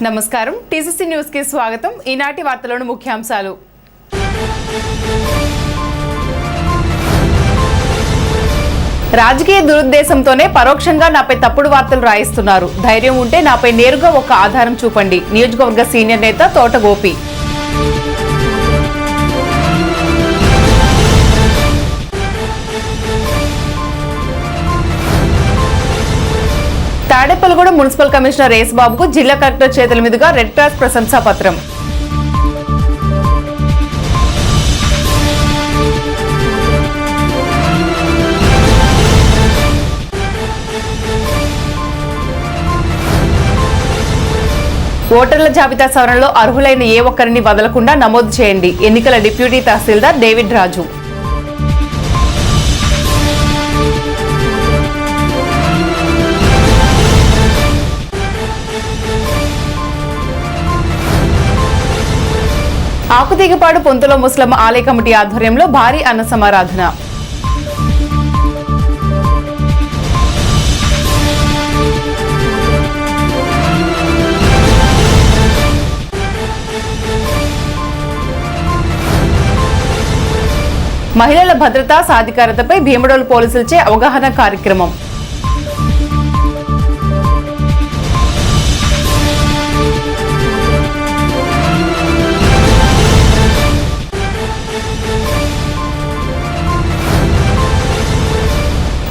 నమస్కారం TCC news కి స్వాగతం। ఈనాటి వార్తలోని ముఖ్యాంశాలు। రాజకీయ దురుద్దేశంతోనే పరోక్షంగా నాపై తప్పుడు వార్తలు రాయిస్తున్నారు। ధైర్యం ఉంటే నాపై నేరుగా ఒక ఆధారం చూపండి। నియోజకవర్గ సీనియర్ నేత తోట గోపి। తాడేపల్లిగూడెం మున్సిపల్ కమిషనర్ యేసుబాబుకు జిల్లా కలెక్టర్ చేతుల మీదుగా రెడ్ క్రాస్ ప్రశంసా పత్రం। ఓటర్ల జాబితా సవరణలో అర్హులైన ఏ ఒక్కరిని వదలకుండా నమోదు చేయండి। ఎన్నికల డిప్యూటీ తహసీల్దార్ డేవిడ్ రాజు। ఆకుతీగపాడు పొంతుల ముస్లమ్మ ఆలయ కమిటీ ఆధ్వర్యంలో భారీ అన్న సమారాధన। మహిళల భద్రత సాధికారతపై భీమడోలు పోలీసులచే అవగాహన కార్యక్రమం।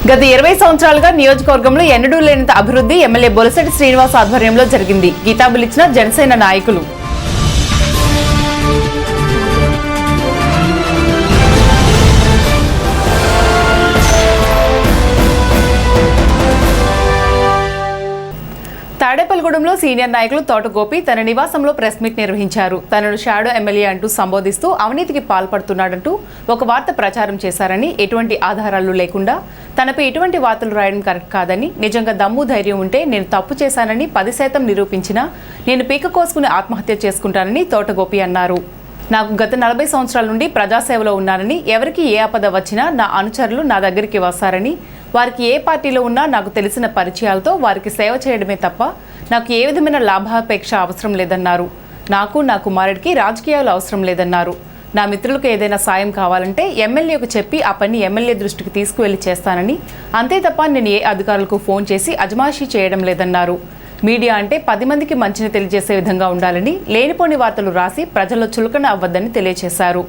గత 20 సంవత్సరాలుగా నియోజకవర్గంలో ఎన్నడూ లేనంత అభివృద్ధి ఎమ్మెల్యే బొలిశెట్టి శ్రీనివాస్ ఆధ్వర్యంలో జరిగింది। కితాబులిచ్చిన జనసేన నాయకులు। తాడేపల్లిగూడెంలో సీనియర్ నాయకులు తోట గోపి తన నివాసంలో ప్రెస్ మీట్ నిర్వహించారు। తనను షాడో ఎమ్మెల్యే అంటూ సంబోధిస్తూ అవినీతికి పాల్పడుతున్నాడంటూ ఒక వార్త ప్రచారం చేశారని, ఎటువంటి ఆధారాలు లేకుండా తనపై ఎటువంటి వార్తలు రాయడం కరెక్ట్ కాదని, నిజంగా దమ్ము ధైర్యం ఉంటే నేను తప్పు చేశానని 10% నిరూపించినా నేను పీక కోసుకుని ఆత్మహత్య చేసుకుంటానని తోట గోపి అన్నారు। నాకు గత 40 సంవత్సరాల నుండి ప్రజాసేవలో ఉన్నానని, ఎవరికి ఏ ఆపద వచ్చినా నా అనుచరులు నా దగ్గరికి వస్తారని, వారికి ఏ పార్టీలో ఉన్నా నాకు తెలిసిన పరిచయాలతో వారికి సేవ చేయడమే తప్ప నాకు ఏ విధమైన లాభాపేక్ష అవసరం లేదన్నారు। నాకు నా కుమారుడికి రాజకీయాలు అవసరం లేదన్నారు। నా మిత్రులకు ఏదైనా సాయం కావాలంటే ఎమ్మెల్యేకు చెప్పి ఆ పని ఎమ్మెల్యే దృష్టికి తీసుకువెళ్లి చేస్తానని, అంతే తప్ప నేను ఏ అధికారులకు ఫోన్ చేసి అజమాయిషీ చేయడం లేదన్నారు। మీడియా అంటే 10 మందికి మంచిని తెలియజేసే విధంగా ఉండాలని, లేనిపోని వార్తలు రాసి ప్రజల్లో చులకన అవ్వద్దని తెలియజేశారు।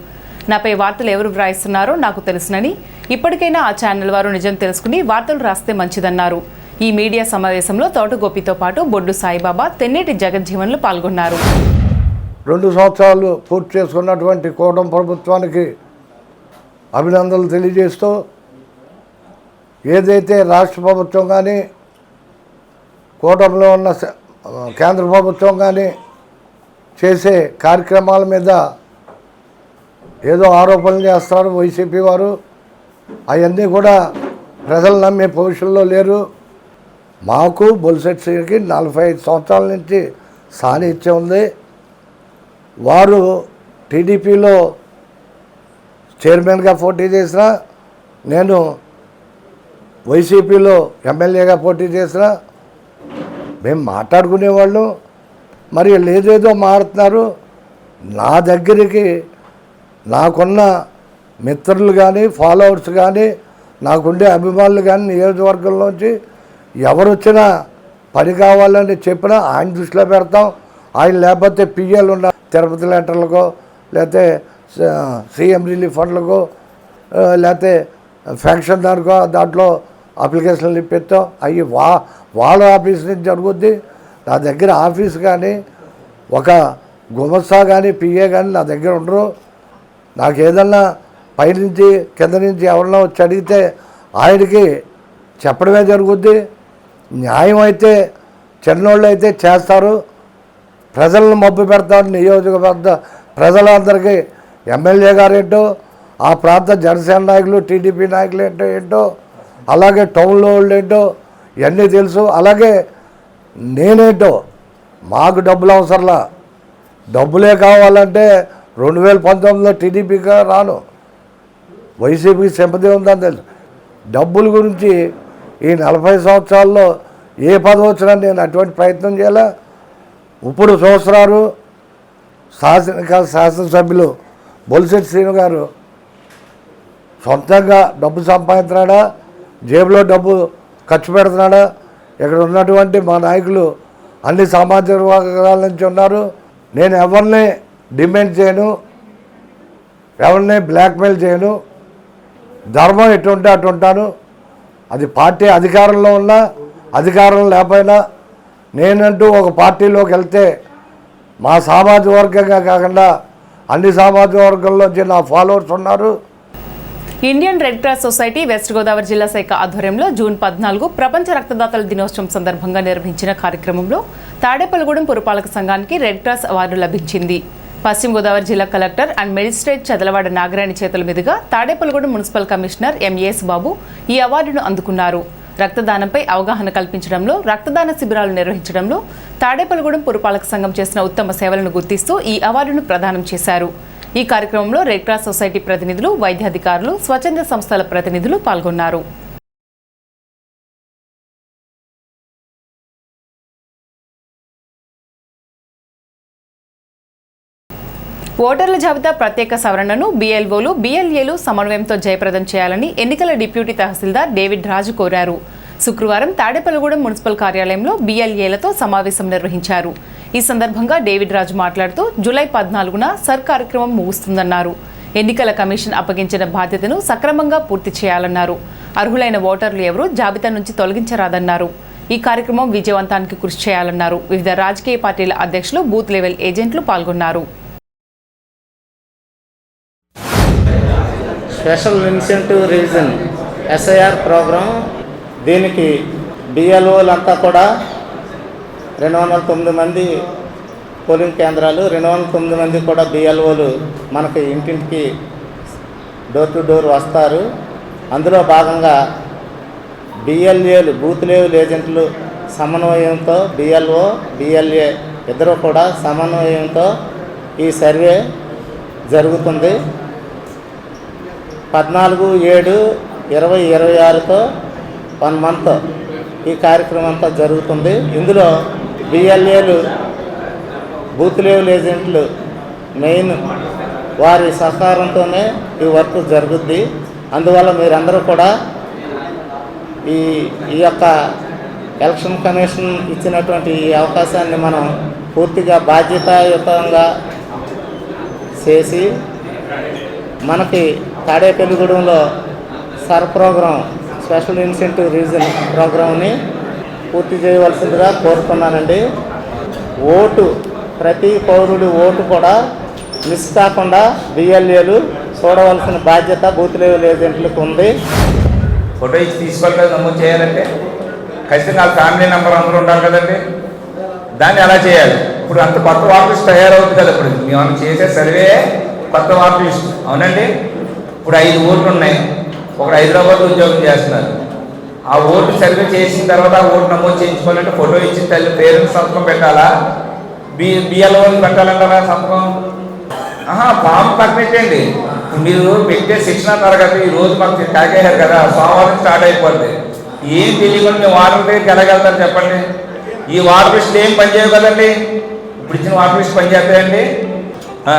నాపై వార్తలు ఎవరు వ్రాయిస్తున్నారో నాకు తెలుసునని, ఇప్పటికైనా ఆ ఛానల్ వారు నిజం తెలుసుకుని వార్తలు రాస్తే మంచిదన్నారు। ఈ మీడియా సమావేశంలో తోట గోపితో పాటు బొడ్డు సాయిబాబా, తెన్నేటి జగజ్జీవన్లు పాల్గొన్నారు। 2 సంవత్సరాలు పూర్తి చేసుకున్నటువంటి కూటమి ప్రభుత్వానికి అభినందనలు తెలియజేస్తూ, ఏదైతే రాష్ట్ర ప్రభుత్వం కానీ కూటమిలో ఉన్న కేంద్ర ప్రభుత్వం కానీ చేసే కార్యక్రమాల మీద ఏదో ఆరోపణలు చేస్తారు వైసీపీ వారు, అవన్నీ కూడా ప్రజలు నమ్మే పొజిషన్లో లేరు। మాకు బొలిశెట్టికి 45 సంవత్సరాల నుంచి సాన్నిధ్యం ఉంది। వారు టీడీపీలో చైర్మన్గా పోటీ చేసిన, నేను వైసీపీలో ఎమ్మెల్యేగా పోటీ చేసిన, మేము మాట్లాడుకునేవాళ్ళు। మరి లేదేదో మారుతున్నారు। నా దగ్గరికి నాకున్న మిత్రులు కానీ, ఫాలోవర్స్ కానీ, నాకుండే అభిమానులు కానీ నియోజకవర్గంలోంచి ఎవరు వచ్చినా పని కావాలని చెప్పినా ఆయన దృష్టిలో పెడతాం। ఆయన లేకపోతే పిఎల్ ఉన్న తిరుపతి లెటర్లకో, లేకపోతే సీఎం రిలీఫ్ ఫండ్లకో, లేకపోతే ఫ్యాక్షన్ దాంట్లో అప్లికేషన్లు ఇప్పిస్తాం। అవి వాళ్ళ ఆఫీస్ నుంచి జరుగుద్ది। నా దగ్గర ఆఫీస్ కానీ, ఒక గుమస్తా కానీ, పిఏ కానీ నా దగ్గర ఉండరు। నాకు ఏదన్నా పైనుంచి కింద నుంచి ఎవరన్నా వచ్చి అడిగితే ఆయనకి చెప్పడమే జరుగుద్ది। న్యాయం అయితే చిన్నోళ్ళు అయితే చేస్తారు, ప్రజలను మబ్బు పెడతారు। నియోజకవర్గ ప్రజలందరికీ ఎమ్మెల్యే గారేంటో, ఆ ప్రాంత జనసేన నాయకులు, టీడీపీ నాయకులు ఏంటో, అలాగే టౌన్లో వాళ్ళు ఏంటో ఇవన్నీ తెలుసు। అలాగే నేనేంటో, మాకు డబ్బులు అవసరంలా, డబ్బులే కావాలంటే 2019లో టీడీపీగా రాను, వైసీపీకి సింపతి ఉందని తెలుసు। డబ్బుల గురించి ఈ 40 సంవత్సరాల్లో ఏ పదవి వచ్చినా నేను అటువంటి ప్రయత్నం చేయాలా। ఇప్పుడు చూస్తున్నారు శాసనసభ్యులు బొలిశెట్టి శ్రీను గారు సొంతంగా డబ్బు సంపాదిస్తున్నాడా, జేబులో డబ్బు ఖర్చు పెడుతున్నాడా? ఇక్కడ ఉన్నటువంటి మా నాయకులు అన్ని సామాజిక వర్గాల నుంచి ఉన్నారు. నేను ఎవరిని డిమాండ్ చేయను, ఎవరిని బ్లాక్మెయిల్ చేయను. ధర్మం ఎటు ఉంటే అటు ఉంటాను. అది పార్టీ అధికారంలో ఉన్నా అధికారం లేకపోయినా నేనంటూ ఒక పార్టీలోకి వెళ్తే మా సామాజిక వర్గంగా కాకుండా అన్ని సామాజిక వర్గాల్లోంచి నా ఫాలోవర్స్ ఉన్నారు. Indian red cross society west Godavari జిల్లా శాఖ ఆధ్వర్యంలో జూన్ 14 ప్రపంచ రక్తదాతల దినోత్సవం సందర్భంగా నిర్వహించిన కార్యక్రమంలో తాడేపల్లిగూడెం పురపాలక సంఘానికి రెడ్ క్రాస్ అవార్డు లభించింది. పశ్చిమ గోదావరి జిల్లా collector and magistrate Chadalavada Nagarani చేతుల మీదుగా తాడేపల్లిగూడెం మున్సిపల్ కమిషనర్ ఎంఏఎస్ బాబు ఈ అవార్డును అందుకున్నారు. రక్తదానంపై అవగాహన కల్పించడంలో, రక్తదాన శిబిరాలు నిర్వహించడంలో తాడేపల్లిగూడెం పురపాలక సంఘం చేసిన ఉత్తమ సేవలను గుర్తిస్తూ ఈ అవార్డును ప్రదానం చేశారు. ఈ కార్యక్రమంలో రెడ్ క్రాస్ సొసైటీ ప్రతినిధులు, వైద్యాధికారులు, స్వచ్ఛంద సంస్థల ప్రతినిధులు పాల్గొన్నారు. ఓటర్ల జాబితా ప్రత్యేక సవరణను BLOలు, BLAలు సమన్వయంతో జయప్రదం చేయాలని ఎన్నికల డిప్యూటీ తహసీల్దార్ డేవిడ్ రాజు కోరారు. శుక్రవారం తాడేపల్లిగూడెం మున్సిపల్ కార్యాలయంలో BLAలతో సమావేశం నిర్వహించారు. ఈ సందర్భంగా డేవిడ్ రాజు మాట్లాడుతూ జూలై 14న సర్ కార్యక్రమం ముగుస్తుందన్నారు. ఎన్నికల కమిషన్ అప్పగించిన బాధ్యతను సక్రమంగా పూర్తి చేయాలన్నారు. అర్హులైన ఓటర్లు ఎవరూ జాబితా నుంచి తొలగించరాదన్నారు. ఈ కార్యక్రమం విజయవంతానికి కృషి చేయాలన్నారు. వివిధ రాజకీయ పార్టీల అధ్యక్షులు, బూత్ లెవెల్ ఏజెంట్లు పాల్గొన్నారు. Special incentive reason SIR programme, దీనికి BLOలంతా కూడా 209 మంది పోలింగ్ కేంద్రాలు, 209 మంది కూడా BLOలు మనకి ఇంటింటికి డోర్ టు డోర్ వస్తారు. అందులో భాగంగా BLAలు, బూత్ లెవెల్ ఏజెంట్లు సమన్వయంతో BLO, BLA ఇద్దరు కూడా సమన్వయంతో ఈ సర్వే జరుగుతుంది. 14/7/2026తో 1 మంత్ ఈ కార్యక్రమం అంతా జరుగుతుంది. ఇందులో BLAలు, బూత్ లెవెల్ ఏజెంట్లు మెయిన్ వారి సహకారంతోనే ఈ వర్క్ జరుగుద్ది. అందువల్ల మీరందరూ కూడా ఈ యొక్క ఎలక్షన్ కమిషన్ ఇచ్చినటువంటి ఈ అవకాశాన్ని మనం పూర్తిగా బాధ్యతాయుతంగా చేసి మనకి తాడేపల్లిగూడెంలో sir program, special incentive reason ప్రోగ్రాంని పూర్తి చేయవలసిందిగా కోరుతున్నానండి. ఓటు, ప్రతి పౌరుడి ఓటు కూడా మిస్ కాకుండా BLAలు చూడవలసిన బాధ్యత బూత్ లెవెల్ ఏజెంట్లకు ఉంది. ఫోటో ఇచ్చి తీసుకోవాలి, నమోదు చేయాలంటే ఖచ్చితంగా వాళ్ళ ఫ్యామిలీ నెంబర్ అందరూ ఉండాలి కదండి. దాన్ని ఎలా చేయాలి? ఇప్పుడు అంత కొత్త వాటర్ లిస్ట్ తయారవుతుంది కదా. ఇప్పుడు మేము చేసే సర్వే కొత్త వాటర్ లిస్ట్, అవునండి. ఇప్పుడు 5 ఓట్లు ఉన్నాయి. ఒకడు హైదరాబాద్ ఉద్యోగం చేస్తున్నారు. ఆ ఓటు సర్వే చేసిన తర్వాత ఆ ఓటు నమోదు చేయించుకోవాలంటే ఫోటో ఇచ్చిన తల్లి పేరెంట్స్ సంతకం పెట్టాలా, BLOని పెట్టాలంటారా సంతకం? ఫామ్ పక్కనెట్టండి. మీరు పెట్టే శిక్షణ తరగతి ఈ రోజు మాకు కాకేశారు కదా, సోమవారం స్టార్ట్ అయిపోద్ది. ఏం తెలియకుండా మేము వాటర్ దగ్గరికి ఎలాగెళ్తారు చెప్పండి? ఈ వాటర్ లిస్ట్ ఏం పనిచేయవు కదండి. ఇప్పుడు ఇచ్చిన వాటర్ లిస్ట్ పనిచేస్తాయండి.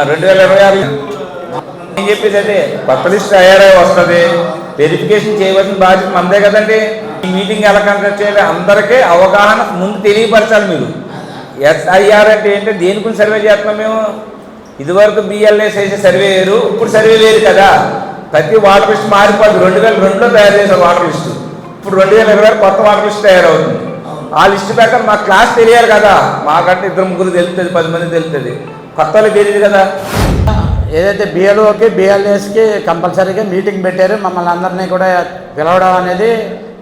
2026 ఏం చెప్పేది అదే కొత్త లిస్ట్ తయారై వస్తుంది. వెరిఫికేషన్ చేయవలసిన బాధ్యత మనదే కదండి. ఈ మీటింగ్ ఎలా కండక్ట్ చేయాలి, అందరికీ అవగాహన ముందు తెలియపరచాలి. మీరు SIR అంటే ఏంటంటే దేని గురించి సర్వే చేస్తున్నాం మేము? ఇదివరకు BLA చేసే సర్వే వేరు, ఇప్పుడు సర్వే వేరు కదా. ప్రతి వాటర్ లిస్ట్ మారిపోద్ది. 2002లో తయారు చేసే వాటర్ లిస్టు ఇప్పుడు 2026 కొత్త వాటర్ లిస్ట్ తయారవుతుంది. ఆ లిస్టు ప్రకారం మా క్లాస్ తెలియాలి కదా. మాకంటే 2-3 తెలుస్తుంది, 10 మంది తెలుస్తుంది. కొత్త వాళ్ళకి తెలియదు కదా. ఏదైతే BLOకి BLAస్కి కంపల్సరీగా మీటింగ్ పెట్టారు. మమ్మల్ని అందరినీ కూడా పిలవడం అనేది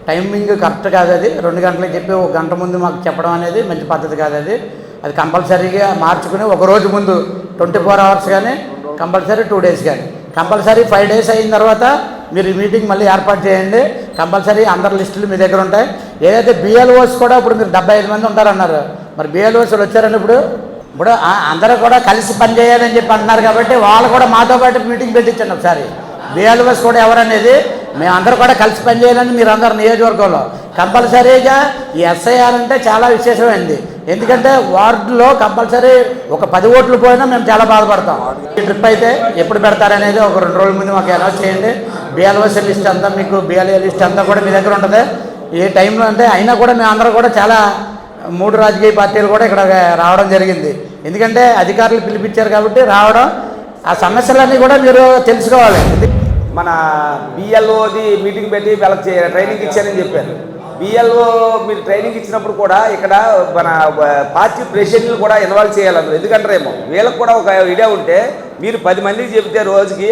టైమింగ్ కరెక్ట్ కాదు. అది 2 గంటలకు చెప్పి 1 గంట ముందు మాకు చెప్పడం అనేది మంచి పద్ధతి కాదు. అది కంపల్సరీగా మార్చుకుని ఒక రోజు ముందు 24 అవర్స్ కానీ, కంపల్సరీ 2 డేస్ కానీ, కంపల్సరీ 5 డేస్ అయిన తర్వాత మీరు ఈ మీటింగ్ మళ్ళీ ఏర్పాటు చేయండి. కంపల్సరీ అందరి లిస్టులు మీ దగ్గర ఉంటాయి. ఏదైతే BLOస్ కూడా ఇప్పుడు మీరు 75 మంది ఉంటారన్నారు. మరి BLOస్ వచ్చారని ఇప్పుడు అందరూ కూడా కలిసి పనిచేయాలని చెప్పి అంటున్నారు. కాబట్టి వాళ్ళు కూడా మాతో పాటు మీటింగ్ పెట్టించండి ఒకసారి. BLOస్ కూడా ఎవరనేది మేమందరూ కూడా కలిసి పనిచేయాలని మీరు అందరు నియోజకవర్గంలో కంపల్సరీగా ఈ SIR అంటే చాలా విశేషమైంది. ఎందుకంటే వార్డులో కంపల్సరీ ఒక 10 ఓట్లు పోయినా మేము చాలా బాధపడతాం. ఈ ట్రిప్ అయితే ఎప్పుడు పెడతారనేది ఒక 2 రోజుల ముందు మాకు అనౌన్స్ చేయండి. బిఎల్ఓసీ లిస్ట్ అంతా మీకు బిఎల్ఏ లిస్ట్ అంతా కూడా మీ దగ్గర ఉంటుంది. ఏ టైంలో అంటే అయినా కూడా మేము అందరూ కూడా చాలా 3 రాజకీయ పార్టీలు కూడా ఇక్కడ రావడం జరిగింది. ఎందుకంటే అధికారులు పిలిపించారు కాబట్టి రావడం, ఆ సమస్యలన్నీ కూడా మీరు తెలుసుకోవాలి. మన బిఎల్ఓది మీటింగ్ పెట్టి వాళ్ళకి ట్రైనింగ్ ఇచ్చారని చెప్పారు. బిఎల్ఓ మీరు ట్రైనింగ్ ఇచ్చినప్పుడు కూడా ఇక్కడ మన పార్టీ ప్రెసిడెంట్లు కూడా ఇన్వాల్వ్ చేయాలి. ఎందుకంటారేమో వీళ్ళకి కూడా ఒక ఐడియా ఉంటే మీరు 10 మందికి చెబితే రోజుకి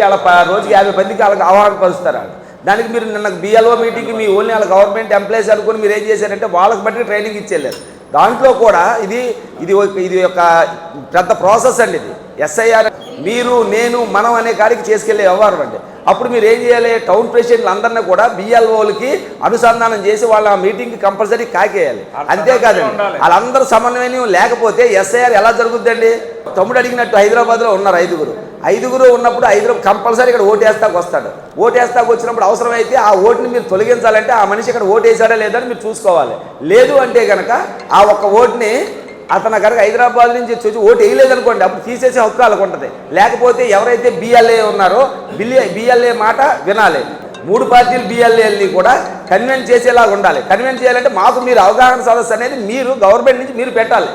రోజుకి 50 మందికి వాళ్ళకి ఆహ్వానం పరుస్తారు. దానికి మీరు నిన్న బిఎల్ఓ మీటింగ్కి మీ ఓన్లీ వాళ్ళ గవర్నమెంట్ ఎంప్లాయీస్ అనుకుని మీరు ఏం చేశారంటే వాళ్ళకి బట్టి ట్రైనింగ్ ఇచ్చేళ్ళారు. దాంట్లో కూడా ఇది ఒక పెద్ద ప్రాసెస్ అండి. ఇది ఎస్ఐఆర్ మీరు నేను మనం అనే కాడికి చేసుకెళ్లే వ్యవహారం అండి. అప్పుడు మీరు ఏం చేయాలి, టౌన్ ప్రెసిడెంట్లు అందరినీ కూడా బిఎల్ఓలకి అనుసంధానం చేసి వాళ్ళ మీటింగ్కి కంపల్సరీ కాకేయాలి. అంతేకాదండి, వాళ్ళందరూ సమన్వయం లేకపోతే ఎస్ఐఆర్ ఎలా జరుగుద్దండి? తమ్ముడు అడిగినట్టు హైదరాబాద్లో ఉన్నారు 5గురు ఉన్నప్పుడు 5 కంపల్సరీ ఇక్కడ ఓటేస్తాకు వస్తాడు. ఓటేస్తాకు వచ్చినప్పుడు అవసరమైతే ఆ ఓటుని మీరు తొలగించాలంటే ఆ మనిషి ఇక్కడ ఓటేసాడా లేదని మీరు చూసుకోవాలి. లేదు అంటే కనుక ఆ ఒక్క ఓటుని అతను కనుక హైదరాబాద్ నుంచి వచ్చి ఓటు వేయలేదనుకోండి, అప్పుడు తీసేసే హక్కు వాళ్ళకు ఉంటుంది. లేకపోతే ఎవరైతే బిఎల్ఏ ఉన్నారో బిఎల్ఏ మాట వినాలి. 3 పార్టీలు బిఎల్ఏల్ని కూడా కన్వెన్స్ చేసేలాగా ఉండాలి. కన్వెన్స్ చేయాలంటే మాకు మీరు అవగాహన సదస్సు అనేది మీరు గవర్నమెంట్ నుంచి మీరు పెట్టాలి.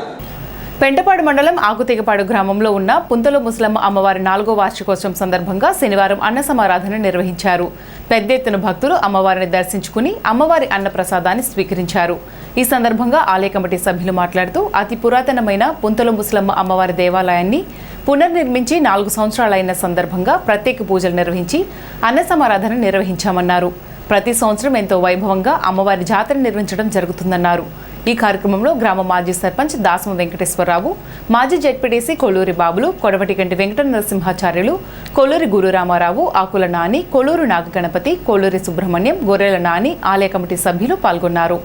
పెంటపాడు మండలం ఆకుతీగపాడు గ్రామంలో ఉన్న పుంతలు ముసలమ్మ అమ్మవారి 4వ వార్షికోత్సవం సందర్భంగా శనివారం అన్న సమారాధన నిర్వహించారు. పెద్ద ఎత్తున భక్తులు అమ్మవారిని దర్శించుకుని అమ్మవారి అన్నప్రసాదాన్ని స్వీకరించారు. ఈ సందర్భంగా ఆలయ కమిటీ సభ్యులు మాట్లాడుతూ అతి పురాతనమైన పుంతలు ముసలమ్మ అమ్మవారి దేవాలయాన్ని పునర్నిర్మించి 4 సంవత్సరాలైన సందర్భంగా ప్రత్యేక పూజలు నిర్వహించి అన్న సమారాధన నిర్వహించామన్నారు. ప్రతి సంవత్సరం ఎంతో వైభవంగా అమ్మవారి జాతర నిర్వహించడం జరుగుతుందన్నారు. ఈ కార్యక్రమంలో గ్రామ మాజీ సర్పంచ్ దాసమ వెంకటేశ్వరరావు, మాజీ జెడ్పీటీసీ కొల్లూరి బాబులు, కొడవటిగంటి వెంకట నరసింహాచార్యులు, కొల్లూరి గురు రామారావు, ఆకుల నాని, కొల్లూరు నాగగణపతి, కొల్లూరి సుబ్రహ్మణ్యం, గొర్రెల నాని ఆలయ కమిటీ సభ్యులు పాల్గొన్నారు.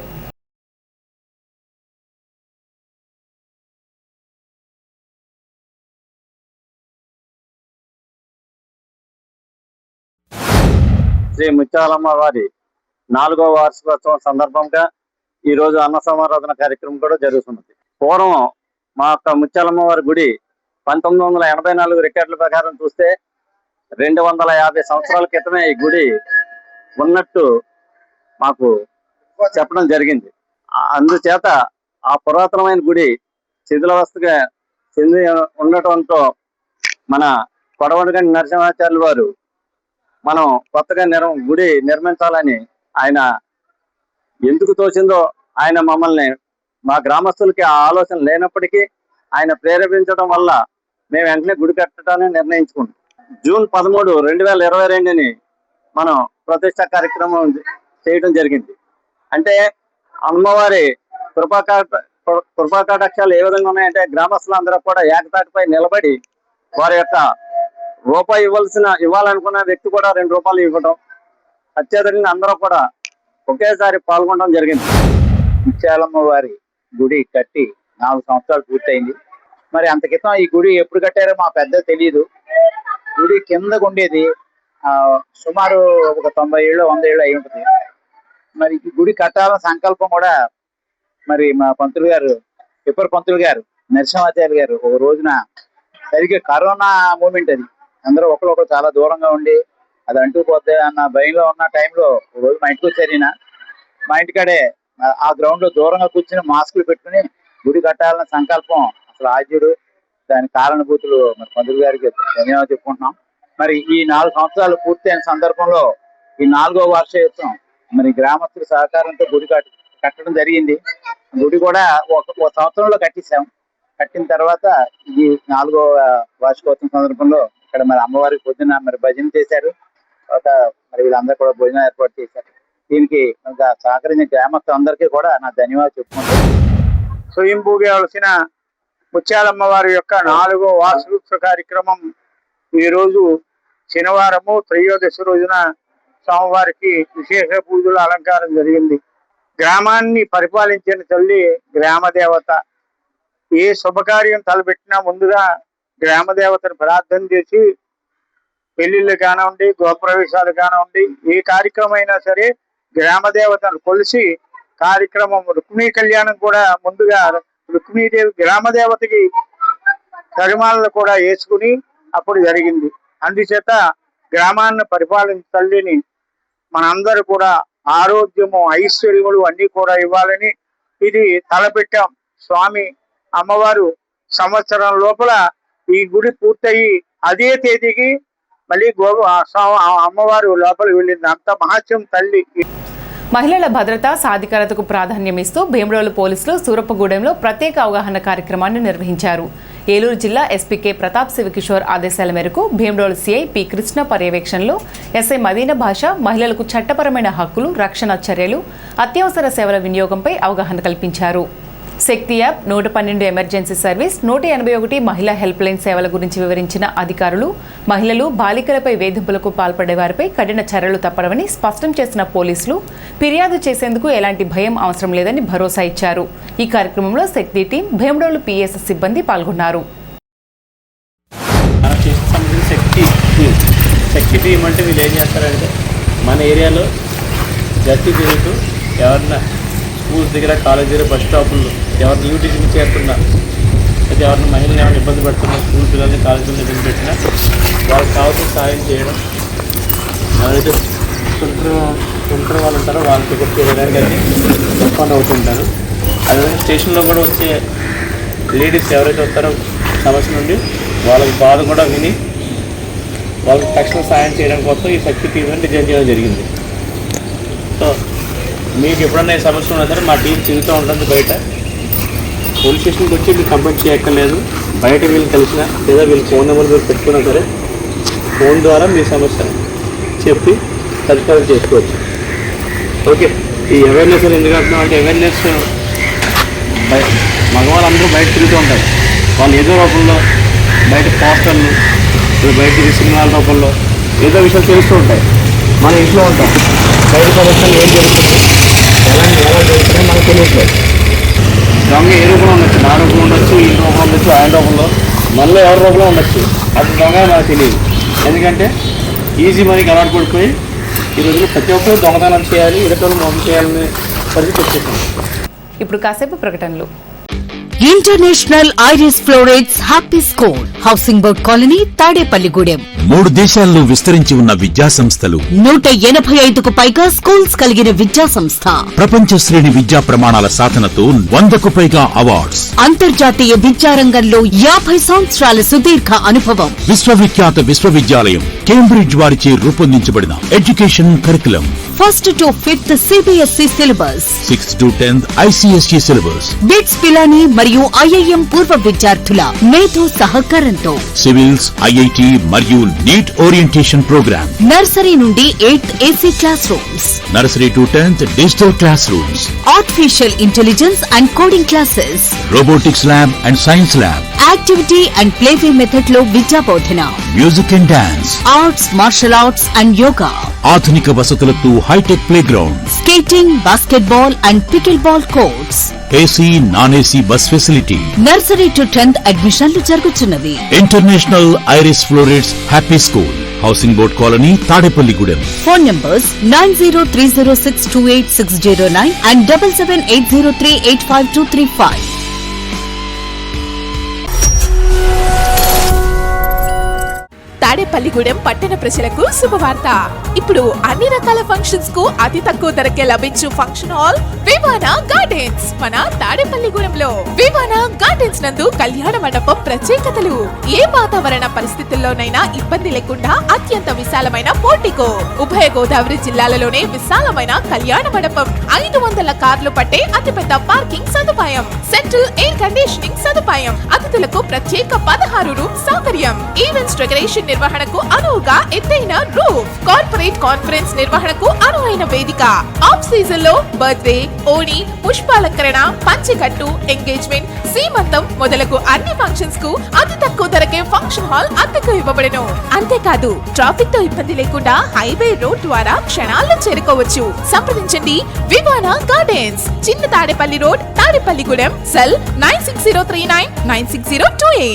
శ్రీ ముత్యాలమ్మ వారి 4వ వార్షికోత్సవం సందర్భంగా ఈరోజు అన్న సమారాధన కార్యక్రమం కూడా జరుగుతున్నది. పూర్వం మా యొక్క ముత్యాలమ్మ వారి గుడి 1984 రికార్డుల ప్రకారం చూస్తే 250 సంవత్సరాల క్రితమే ఈ గుడి ఉన్నట్టు మాకు చెప్పడం జరిగింది. అందుచేత ఆ పురాతనమైన గుడి శిథిలావస్థగా చెంది ఉండటంతో మన కొడవటిగంటి నరసింహాచార్యులు వారు మనం కొత్తగా గుడి నిర్మించాలని ఆయన ఎందుకు తోచిందో ఆయన మమ్మల్ని మా గ్రామస్తులకి ఆ ఆలోచన లేనప్పటికీ ఆయన ప్రేరేపించడం వల్ల మేము వెంటనే గుడి కట్టడాన్ని నిర్ణయించుకున్నాం. జూన్ 13, 2022ని మనం ప్రతిష్ట కార్యక్రమం చేయడం జరిగింది. అంటే అమ్మవారి కృపాకటాక్షాలు ఏ విధంగా ఉన్నాయంటే గ్రామస్తులందరూ కూడా ఏకతాటిపై నిలబడి వారి యొక్క రూపాయి ఇవ్వాలనుకున్న వ్యక్తి కూడా 2 రూపాయలు ఇవ్వడం, అత్యధికంగా అందరూ కూడా ఒకేసారి పాల్గొనడం జరిగింది. ముత్యాలమ్మ వారి గుడి కట్టి 4 సంవత్సరాలు పూర్తయింది. మరి అంత క్రితం ఈ గుడి ఎప్పుడు కట్టారో మా పెద్ద తెలియదు. గుడి కిందకు ఉండేది సుమారు ఒక 90 ఏళ్ళు 100 ఏళ్ళు అయి ఉంటుంది. మరి ఈ గుడి కట్టాలన్న సంకల్పం కూడా మరి మా పంతులు గారు పంతులు గారు నరసింహాచార్య గారు ఒక రోజున సరిగ్గా కరోనా మూమెంట్, అది అందరూ ఒకరు చాలా దూరంగా ఉండి అది అంటుకుపోతే అన్న భయంలో ఉన్న టైంలో ఒక రోజు మా ఇంటికి వచ్చారు. మా ఇంటికాడే ఆ గ్రౌండ్ లో దూరంగా కూర్చుని మాస్కులు పెట్టుకుని గుడి కట్టాలన్న సంకల్పం అసలు ఆద్యుడు, దాని కారణభూతులు మరి పంతులు గారికి ధన్యవాదాలు చెప్పుకుంటున్నాం. మరి ఈ 4 సంవత్సరాలు పూర్తయిన సందర్భంలో ఈ 4వ వార్షికోత్సవం మరి గ్రామస్తుల సహకారంతో గుడి కట్టడం జరిగింది. గుడి కూడా ఒక సంవత్సరంలో కట్టించాం. కట్టిన తర్వాత ఇది 4వ వార్షికోత్సవం సందర్భంలో ఇక్కడ మరి అమ్మవారికి పొద్దున్న మరి భజన చేశారు. తర్వాత మరి వీళ్ళందరూ కూడా భోజనం ఏర్పాటు చేశారు. దీనికి సహకరించిన గ్రామస్తులు అందరికీ కూడా నా ధన్యవాదాలు చెప్పుకుంటాను. స్వయంభూగా వెలిసిన ముత్యాలమ్మ వారి యొక్క 4వ వార్షికోత్సవ కార్యక్రమం ఈ రోజు శనివారము త్రయోదశి రోజున స్వామివారికి విశేష పూజలు అలంకారం జరిగింది. గ్రామాన్ని పరిపాలించిన తల్లి గ్రామ దేవత. ఏ శుభకార్యం తలపెట్టినా ముందుగా గ్రామ దేవతను ప్రార్థన చేసి పెళ్లిళ్ళు కానివ్వండి, గృహప్రవేశాలు కానివ్వండి, ఏ కార్యక్రమం అయినా సరే గ్రామ దేవతను కొలిసి కార్యక్రమం రుక్మిణీ కళ్యాణం కూడా ముందుగా రుక్మిణీదేవి గ్రామదేవతకి పరిమాణాలు కూడా వేసుకుని అప్పుడు జరిగింది. అందుచేత గ్రామాన్ని పరిపాలించే తల్లిని మనందరూ కూడా ఆరోగ్యము, ఐశ్వర్యములు అన్నీ కూడా ఇవ్వాలని ఇది తలపెట్టాం. స్వామి అమ్మవారు సంవత్సరం లోపల ఈ గుడి పూర్తయి అదే తేదీకి మళ్ళీ అమ్మవారు లోపల వెళ్ళింది. అంత మహత్యం తల్లి. మహిళల భద్రత, సాధికారతకు ప్రాధాన్యమిస్తూ భీమడోలు పోలీసులు సూరప్పగూడెంలో ప్రత్యేక అవగాహన కార్యక్రమాన్ని నిర్వహించారు. ఏలూరు జిల్లా ఎస్పీ కె ప్రతాప్ శివకిషోర్ ఆదేశాల మేరకు భీమడోలు సిఐ పి కృష్ణ పర్యవేక్షణలో ఎస్ఐ మదీనా భాష మహిళలకు చట్టపరమైన హక్కులు, రక్షణ చర్యలు, అత్యవసర సేవల వినియోగంపై అవగాహన కల్పించారు. శక్తి యాప్, 112 ఎమర్జెన్సీ సర్వీస్, 181 మహిళా హెల్ప్ లైన్ సేవల గురించి వివరించిన అధికారులు మహిళలు, బాలికలపై వేధింపులకు పాల్పడే వారిపై కఠిన చర్యలు తప్పవని స్పష్టం చేసిన పోలీసులు ఫిర్యాదు చేసేందుకు ఎలాంటి భయం అవసరం లేదని భరోసా ఇచ్చారు. ఈ కార్యక్రమంలో శక్తి టీం, భీమడోలు పిఎస్ సిబ్బంది పాల్గొన్నారు. శక్తి టీం అంటే వీళ్ళు ఏం చేస్తారంటే మన ఏరియాలో గట్టి తిరుగుతూ ఎవరన్నా స్కూల్స్ దగ్గర, కాలేజ్ దగ్గర, బస్ స్టాపుల్లో ఎవరు లీవ్ టీచింగ్ చేస్తున్నా, అయితే ఎవరిని మహిళలు ఏమైనా ఇబ్బంది పెడుతున్నా, స్కూల్ పిల్లల్ని, కాలేజ్ పిల్లల్ని ఇబ్బంది పెట్టినా వాళ్ళకి కావాల్సిన సహాయం చేయడం, ఎవరైతే తుంటారు వాళ్ళు ఉంటారో వాళ్ళకి టికెట్ చేయడానికి అయితే రెస్పాండ్ అవుతుంటాను. అదేవిధంగా స్టేషన్లో కూడా వచ్చే లేడీస్ ఎవరైతే వస్తారో సమస్య నుండి వాళ్ళకి బాధ కూడా విని వాళ్ళకి తక్షణ సహాయం చేయడం కోసం ఈ శక్తి టీం డిజైన్ చేయడం జరిగింది. సో మీకు ఎప్పుడన్నా ఈ సమస్య ఉన్నా సరే మా టీం తిరుగుతూ ఉంటుంది. బయట పోలీస్ స్టేషన్కి వచ్చి మీరు కంప్లైంట్ చేయక్కర్లేదు. బయట వీళ్ళు కలిసినా లేదా వీళ్ళు ఫోన్ నెంబర్ మీరు పెట్టుకున్నా సరే ఫోన్ ద్వారా మీ సమస్యను చెప్పి పరిష్కారం చేసుకోవచ్చు. ఓకే, ఈ అవేర్నెస్ ఎందుకు అంటున్నాం అంటే అవేర్నెస్ మగవాళ్ళందరూ బయట తిరుగుతూ ఉంటారు. వాళ్ళు ఏదో రూపంలో బయట పోస్టర్లు, బయట సినిమాల రూపంలో ఏదో విషయాలు తెలుస్తూ ఉంటాయి. మన ఇంట్లో ఉంటాం, బయట సమస్యలు ఏం జరుగుతుంది, ఎలా జరుగుతున్నాయి మనకు తెలియట్లేదు. దొంగ ఏ రూపంలో ఉండొచ్చు, నా రూపంలో ఉండొచ్చు, ఈ రూపంలో ఉండొచ్చు, ఆయన రూపంలో, మనలో ఎవరి రూపంలో ఉండొచ్చు. అది దొంగ మనకు తెలియదు. ఎందుకంటే ఈజీ మనకి అలవాటు పడిపోయి ఈ రోజుల్లో ప్రతి ఒక్కరు దొంగతనం చేయాలి, ఇతరులు మోసం చేయాలనే పరిస్థితి వచ్చేసాం. ఇప్పుడు కాసేపు ప్రకటనలు. International Iris Florets happy school, housing board colony, Tadepalligudem. 3 దేశాల్లో విస్తరించి ఉన్న విద్యా సంస్థలు, 185కు పైగా స్కూల్స్ కలిగిన విద్యా సంస్థ, ప్రపంచ శ్రేణి విద్యా ప్రమాణాల సాధనతో 100కు పైగా అవార్డ్స్, అంతర్జాతీయ విద్యారంగంలో 50 సంవత్సరాల సుదీర్ఘ అనుభవం. విశ్వవిఖ్యాత విశ్వవిద్యాలయం కేంబ్రిడ్జ్ వారిచే రూపొందించబడిన education curriculum, 1st to 5th CBSE syllabus, 6th to 10th ICSE syllabus, BITS Pilani మరియు IIM పూర్వ విద్యార్థుల మేధో సహకారంతో సివిల్స్, IIT మరియు నీట్ ఓరియంటేషన్ ప్రోగ్రామ్, నర్సరీ నుండి 8th AC class rooms, nursery to 10th digital class rooms, artificial intelligence and coding classes, robotics lab and science lab, activity and playway method లో విద్యా బోధన, music and dance, arts, martial arts and yoga, ఆధునిక వసతులతో hitech play ground, skating, basketball and pickleball courts, AC, non-AC bus facility. Nursery to 10th అడ్మిషన్లు జరుగుతున్నవి. International Iris Florets happy school, housing board colony, Tadepalligudem. Phone numbers 9030628609 and 7780385235. Tadepalligudem పట్టణ ప్రజలకు శుభవార్త. ఇప్పుడు అన్ని రకాల ఫంక్షన్స్ కు అతి తక్కువ ధరకే లభించు ఫంక్షన్ హాల్ వివానా గార్డెన్స్ మన తాడేపల్లిగూడెంలో. వివానా గార్డెన్స్ నందు కళ్యాణ మండపం ప్రత్యేకతలు. ఏ వాతావరణ పరిస్థితుల్లోనైనా ఇబ్బంది లేకుండా అత్యంత విశాలమైన పోర్టికో, ఉభయ గోదావరి జిల్లాలలోనే విశాలమైన కళ్యాణ మండపం, 500 కార్లు పట్టే అతిపెద్ద పార్కింగ్ సదుపాయం, సెంట్రల్ ఎయిర్ కండిషనింగ్ సదుపాయం, అతిథులకు ప్రత్యేక 16 రూమ్ సౌకర్యం, ఈవెంట్స్ డెకరేషన్ నిర్వహణకు అనువుగా ఎత్తైన రూఫ్, కార్పొరేట్ కాన్ఫరెన్స్ నిర్వహణకు అనువైన వేదిక, ఆఫ్ సీజన్ లో బర్త్డే, ఓణి, పుష్పాలంకరణ, పంచకట్టు, ఎంగేజ్మెంట్, సీమంతం మొదలగు అన్ని ఫంక్షన్స్ కు అతి తక్కువ ధరకే ఫంక్షన్ హాల్ అద్దెకు ఇవ్వబడను. అంతేకాదు ట్రాఫిక్ తో ఇబ్బంది లేకుండా హైవే రోడ్ ద్వారా క్షణాల్లో చేరుకోవచ్చు. సంప్రదించండి వివానా గార్డెన్స్, చిన్న Tadepalli road, Tadepalligudem. Cell 9603996028.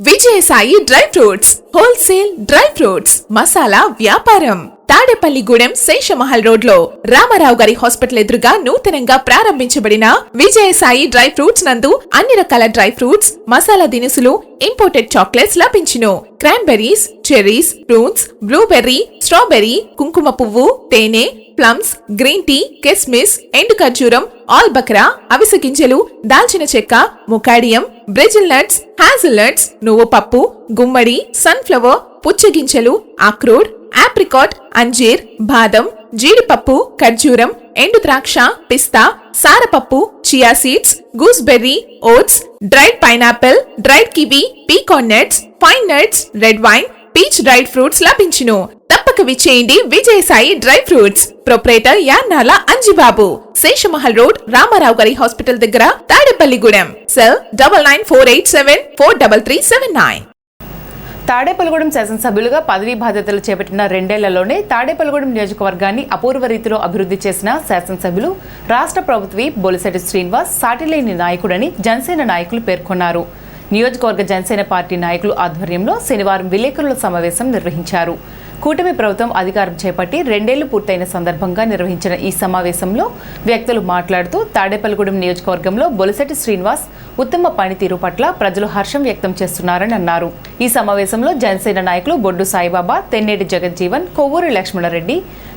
Vijayasai dry fruits wholesale dry fruits masala వ్యాపారం. తాడేపల్లిగూడెం శేషమహల్ రోడ్ లో రామారావు గారి హాస్పిటల్ ఎదురుగా నూతనంగా ప్రారంభించబడిన విజయసాయి డ్రై ఫ్రూట్స్ నందు అన్ని రకాల డ్రై ఫ్రూట్స్, మసాలా దినుసులు, ఇంపోర్టెడ్ చాక్లెట్స్ లభించును. Cranberries, cherries, fruits, blueberry, strawberry, కుంకుమ పువ్వు, తేనె, ప్లమ్స్, గ్రీన్ టీ, కిస్మిస్, ఎండు ఖర్జూరం, ఆల్బక్రా, అవిసె గింజలు, దాల్చిన చెక్క, ముకాడియం, బ్రెజిల్ నట్స్, హ్యాజిల్ నట్స్, నువ్వు పప్పు, గుమ్మడి, సన్ఫ్లవర్, పుచ్చగింజలు, అక్రోడ్, ఆప్రికాట్, అంజీర్, బాదం, జీడిపప్పు, ఖర్జూరం, ఎండు ద్రాక్ష, పిస్తా, సారపప్పు, chia seeds, gooseberry, oats, dried pineapple, dried kiwi, pecan nuts, pine nuts, red wine, peach dried fruits లభించును. తప్పక విచ్చేయండి Vijayasai dry fruits. Proprietor Yannala Anjibabu, Seshamahal road, Ramarao గారి హాస్పిటల్ దగ్గర, తాడేపల్లిగూడెం. సెల్ 9948743379. తాడేపల్లిగూడెం శాసనసభ్యులుగా పదవీ బాధ్యతలు చేపట్టిన 2 ఏళ్లలోనే తాడేపల్లిగూడెం నియోజకవర్గాన్ని అపూర్వ రీతిలో అభివృద్ధి చేసిన శాసనసభ్యులు రాష్ట్ర ప్రభుత్వ బొలిశెట్టి శ్రీనివాస్ సాటిలేని నాయకుడని జనసేన నాయకులు పేర్కొన్నారు. నియోజకవర్గ జనసేన పార్టీ నాయకులు ఆధ్వర్యంలో శనివారం విలేకరుల సమావేశం నిర్వహించారు. కూటమి ప్రభుత్వం అధికారం చేపట్టి 2 ఏళ్లు పూర్తయిన సందర్భంగా నిర్వహించిన ఈ సమావేశంలో వ్యక్తులు మాట్లాడుతూ తాడేపల్లిగూడెం నియోజకవర్గంలో బొలిశెట్టి శ్రీనివాస్ ఉత్తమ పనితీరు పట్ల ప్రజలు హర్షం వ్యక్తం చేస్తున్నారని అన్నారు. ఈ సమావేశంలో జనసేన నాయకులు బొడ్డు సాయిబాబా, తెన్నేటి జగజ్జీవన్, కొవ్వూరి లక్ష్మణరెడ్డి,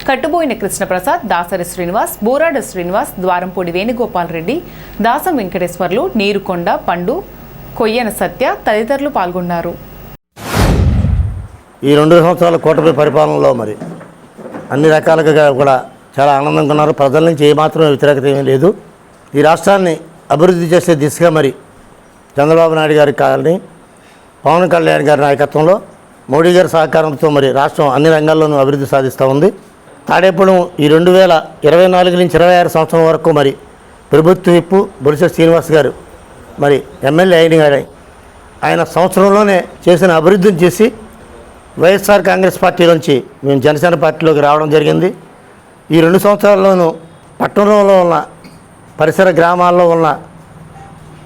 కట్టుబోయిన కృష్ణప్రసాద్, దాసరి శ్రీనివాస్, బోరాడ శ్రీనివాస్, ద్వారంపూడి వేణుగోపాల్ రెడ్డి, దాసం వెంకటేశ్వర్లు, నీరుకొండ, పండు, కొయ్యన సత్య తదితరులు పాల్గొన్నారు. ఈ 2 సంవత్సరాల కూటమి పరిపాలనలో మరి అన్ని రకాలుగా కూడా చాలా ఆనందంగా ఉన్నారు. ప్రజల నుంచి ఏమాత్రం వ్యతిరేకత ఏమీ లేదు. ఈ రాష్ట్రాన్ని అభివృద్ధి చేసే దిశగా మరి చంద్రబాబు నాయుడు గారి కానీ పవన్ కళ్యాణ్ గారి నాయకత్వంలో మోడీ గారి సహకారంతో మరి రాష్ట్రం అన్ని రంగాల్లోనూ అభివృద్ధి సాధిస్తూ ఉంది. తాడేపల్లిగూడెం ఈ 2024 నుంచి 26 సంవత్సరం వరకు మరి ప్రభుత్వ విప్పు బొలిశెట్టి శ్రీనివాస్ గారు మరి ఎమ్మెల్యే అయిన ఆయన సంవత్సరంలోనే చేసిన అభివృద్ధిని చేసి వైఎస్ఆర్ కాంగ్రెస్ పార్టీ నుంచి మేము జనసేన పార్టీలోకి రావడం జరిగింది. ఈ 2 సంవత్సరాల్లోనూ పట్టణంలో ఉన్న పరిసర గ్రామాల్లో ఉన్న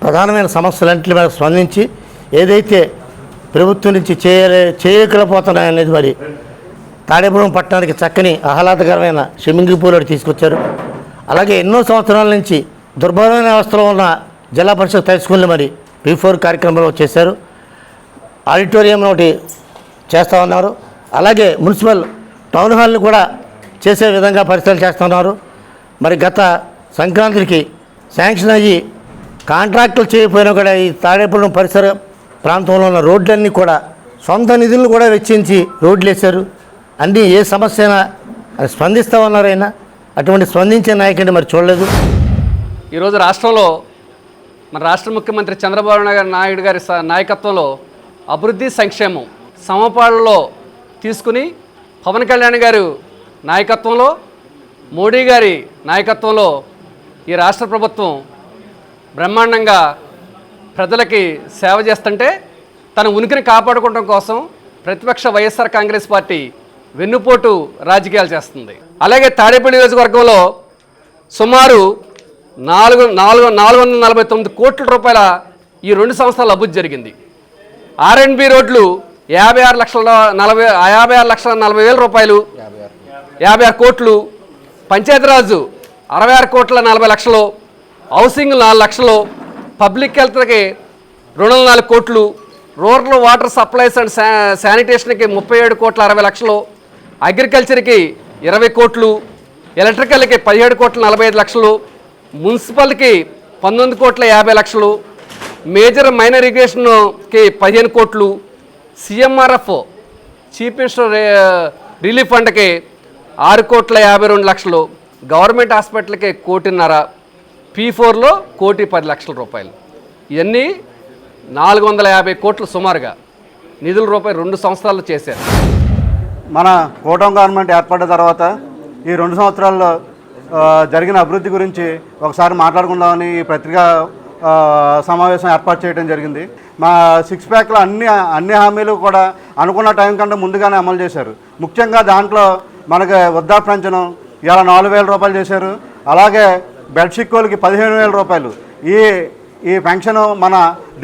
ప్రధానమైన సమస్యలన్నింటి మీద స్పందించి ఏదైతే ప్రభుత్వం నుంచి చేయలేకపోతున్నాయనేది మరి తాడేపల్లిగూడెం పట్టణానికి చక్కని ఆహ్లాదకరమైన స్విమ్మింగ్ పూల్ తీసుకొచ్చారు. అలాగే ఎన్నో సంవత్సరాల నుంచి దుర్భరమైన అవస్థలో ఉన్న జిల్లా పరిషత్ హై స్కూల్ని మరి P4 కార్యక్రమంలో చేశారు. ఆడిటోరియం ఒకటి చేస్తూ ఉన్నారు. అలాగే మున్సిపల్ టౌన్ హాల్ని కూడా చేసే విధంగా పరిశీలన చేస్తున్నారు. మరి గత సంక్రాంతికి శాంక్షన్ అయ్యి కాంట్రాక్టులు చేయకపోయినా కూడా ఈ తాడేపల్లిగూడెం పరిసర ప్రాంతంలో ఉన్న రోడ్లన్నీ కూడా సొంత నిధులను కూడా వెచ్చించి రోడ్లు వేశారు. అన్నీ ఏ సమస్య అయినా స్పందిస్తూ ఉన్నారైనా అటువంటి స్పందించే నాయకుడిని మరి చూడలేదు. ఈరోజు రాష్ట్రంలో మన రాష్ట్ర ముఖ్యమంత్రి చంద్రబాబు నాయుడు గారి నాయకత్వంలో అభివృద్ధి సంక్షేమం సమపాళ్ళలో తీసుకుని పవన్ కళ్యాణ్ గారు నాయకత్వంలో మోడీ గారి నాయకత్వంలో ఈ రాష్ట్ర ప్రభుత్వం బ్రహ్మాండంగా ప్రజలకి సేవ చేస్తుంటే తన ఉనికిని కాపాడుకోవడం కోసం ప్రతిపక్ష వైఎస్ఆర్ కాంగ్రెస్ పార్టీ వెన్నుపోటు రాజకీయాలు చేస్తుంది. అలాగే తాడేపల్లి నియోజకవర్గంలో సుమారు 449 కోట్ల రూపాయల ఈ 2 సంవత్సరాల అభివృద్ధి జరిగింది. R&B రోడ్లు 56,40,000 రూపాయలు, 56 కోట్లు, పంచాయతీరాజు 66,40,00,000, హౌసింగ్ 4 లక్షలు, పబ్లిక్ హెల్త్కి 204 కోట్లు, రూరల్ వాటర్ సప్లైస్ అండ్ శానిటేషన్కి 37,60,00,000, అగ్రికల్చర్కి 20 కోట్లు, ఎలక్ట్రికల్కి 17,45,00,000, మున్సిపల్కి 19,50,00,000, మేజర్ మైనర్ ఇరిగేషన్కి 15 కోట్లు, CMRF చీఫ్ మినిస్టర్ రిలీఫ్ ఫండ్కి 6,52,00,000, గవర్నమెంట్ హాస్పిటల్కి 1,50,00,000, P4లో 1,10,00,000 రూపాయలు. ఇవన్నీ 450 కోట్లు సుమారుగా నిధుల రూపాయలు 2 సంవత్సరాలు చేశారు. మన కూటమి గవర్నమెంట్ ఏర్పడిన తర్వాత ఈ 2 సంవత్సరాల్లో జరిగిన అభివృద్ధి గురించి ఒకసారి మాట్లాడుకుందామని ఈ పత్రికా సమావేశం ఏర్పాటు చేయడం జరిగింది. మా 6 ప్యాక్లో అన్ని హామీలు కూడా అనుకున్న టైం కంటే ముందుగానే అమలు చేశారు. ముఖ్యంగా దాంట్లో మనకి వృద్ధాప్య పెన్షన్ ఇలా 4,000 రూపాయలు చేశారు. అలాగే బెడ్ సిక్కోలకి 15,000 రూపాయలు. ఈ పెన్షన్ మన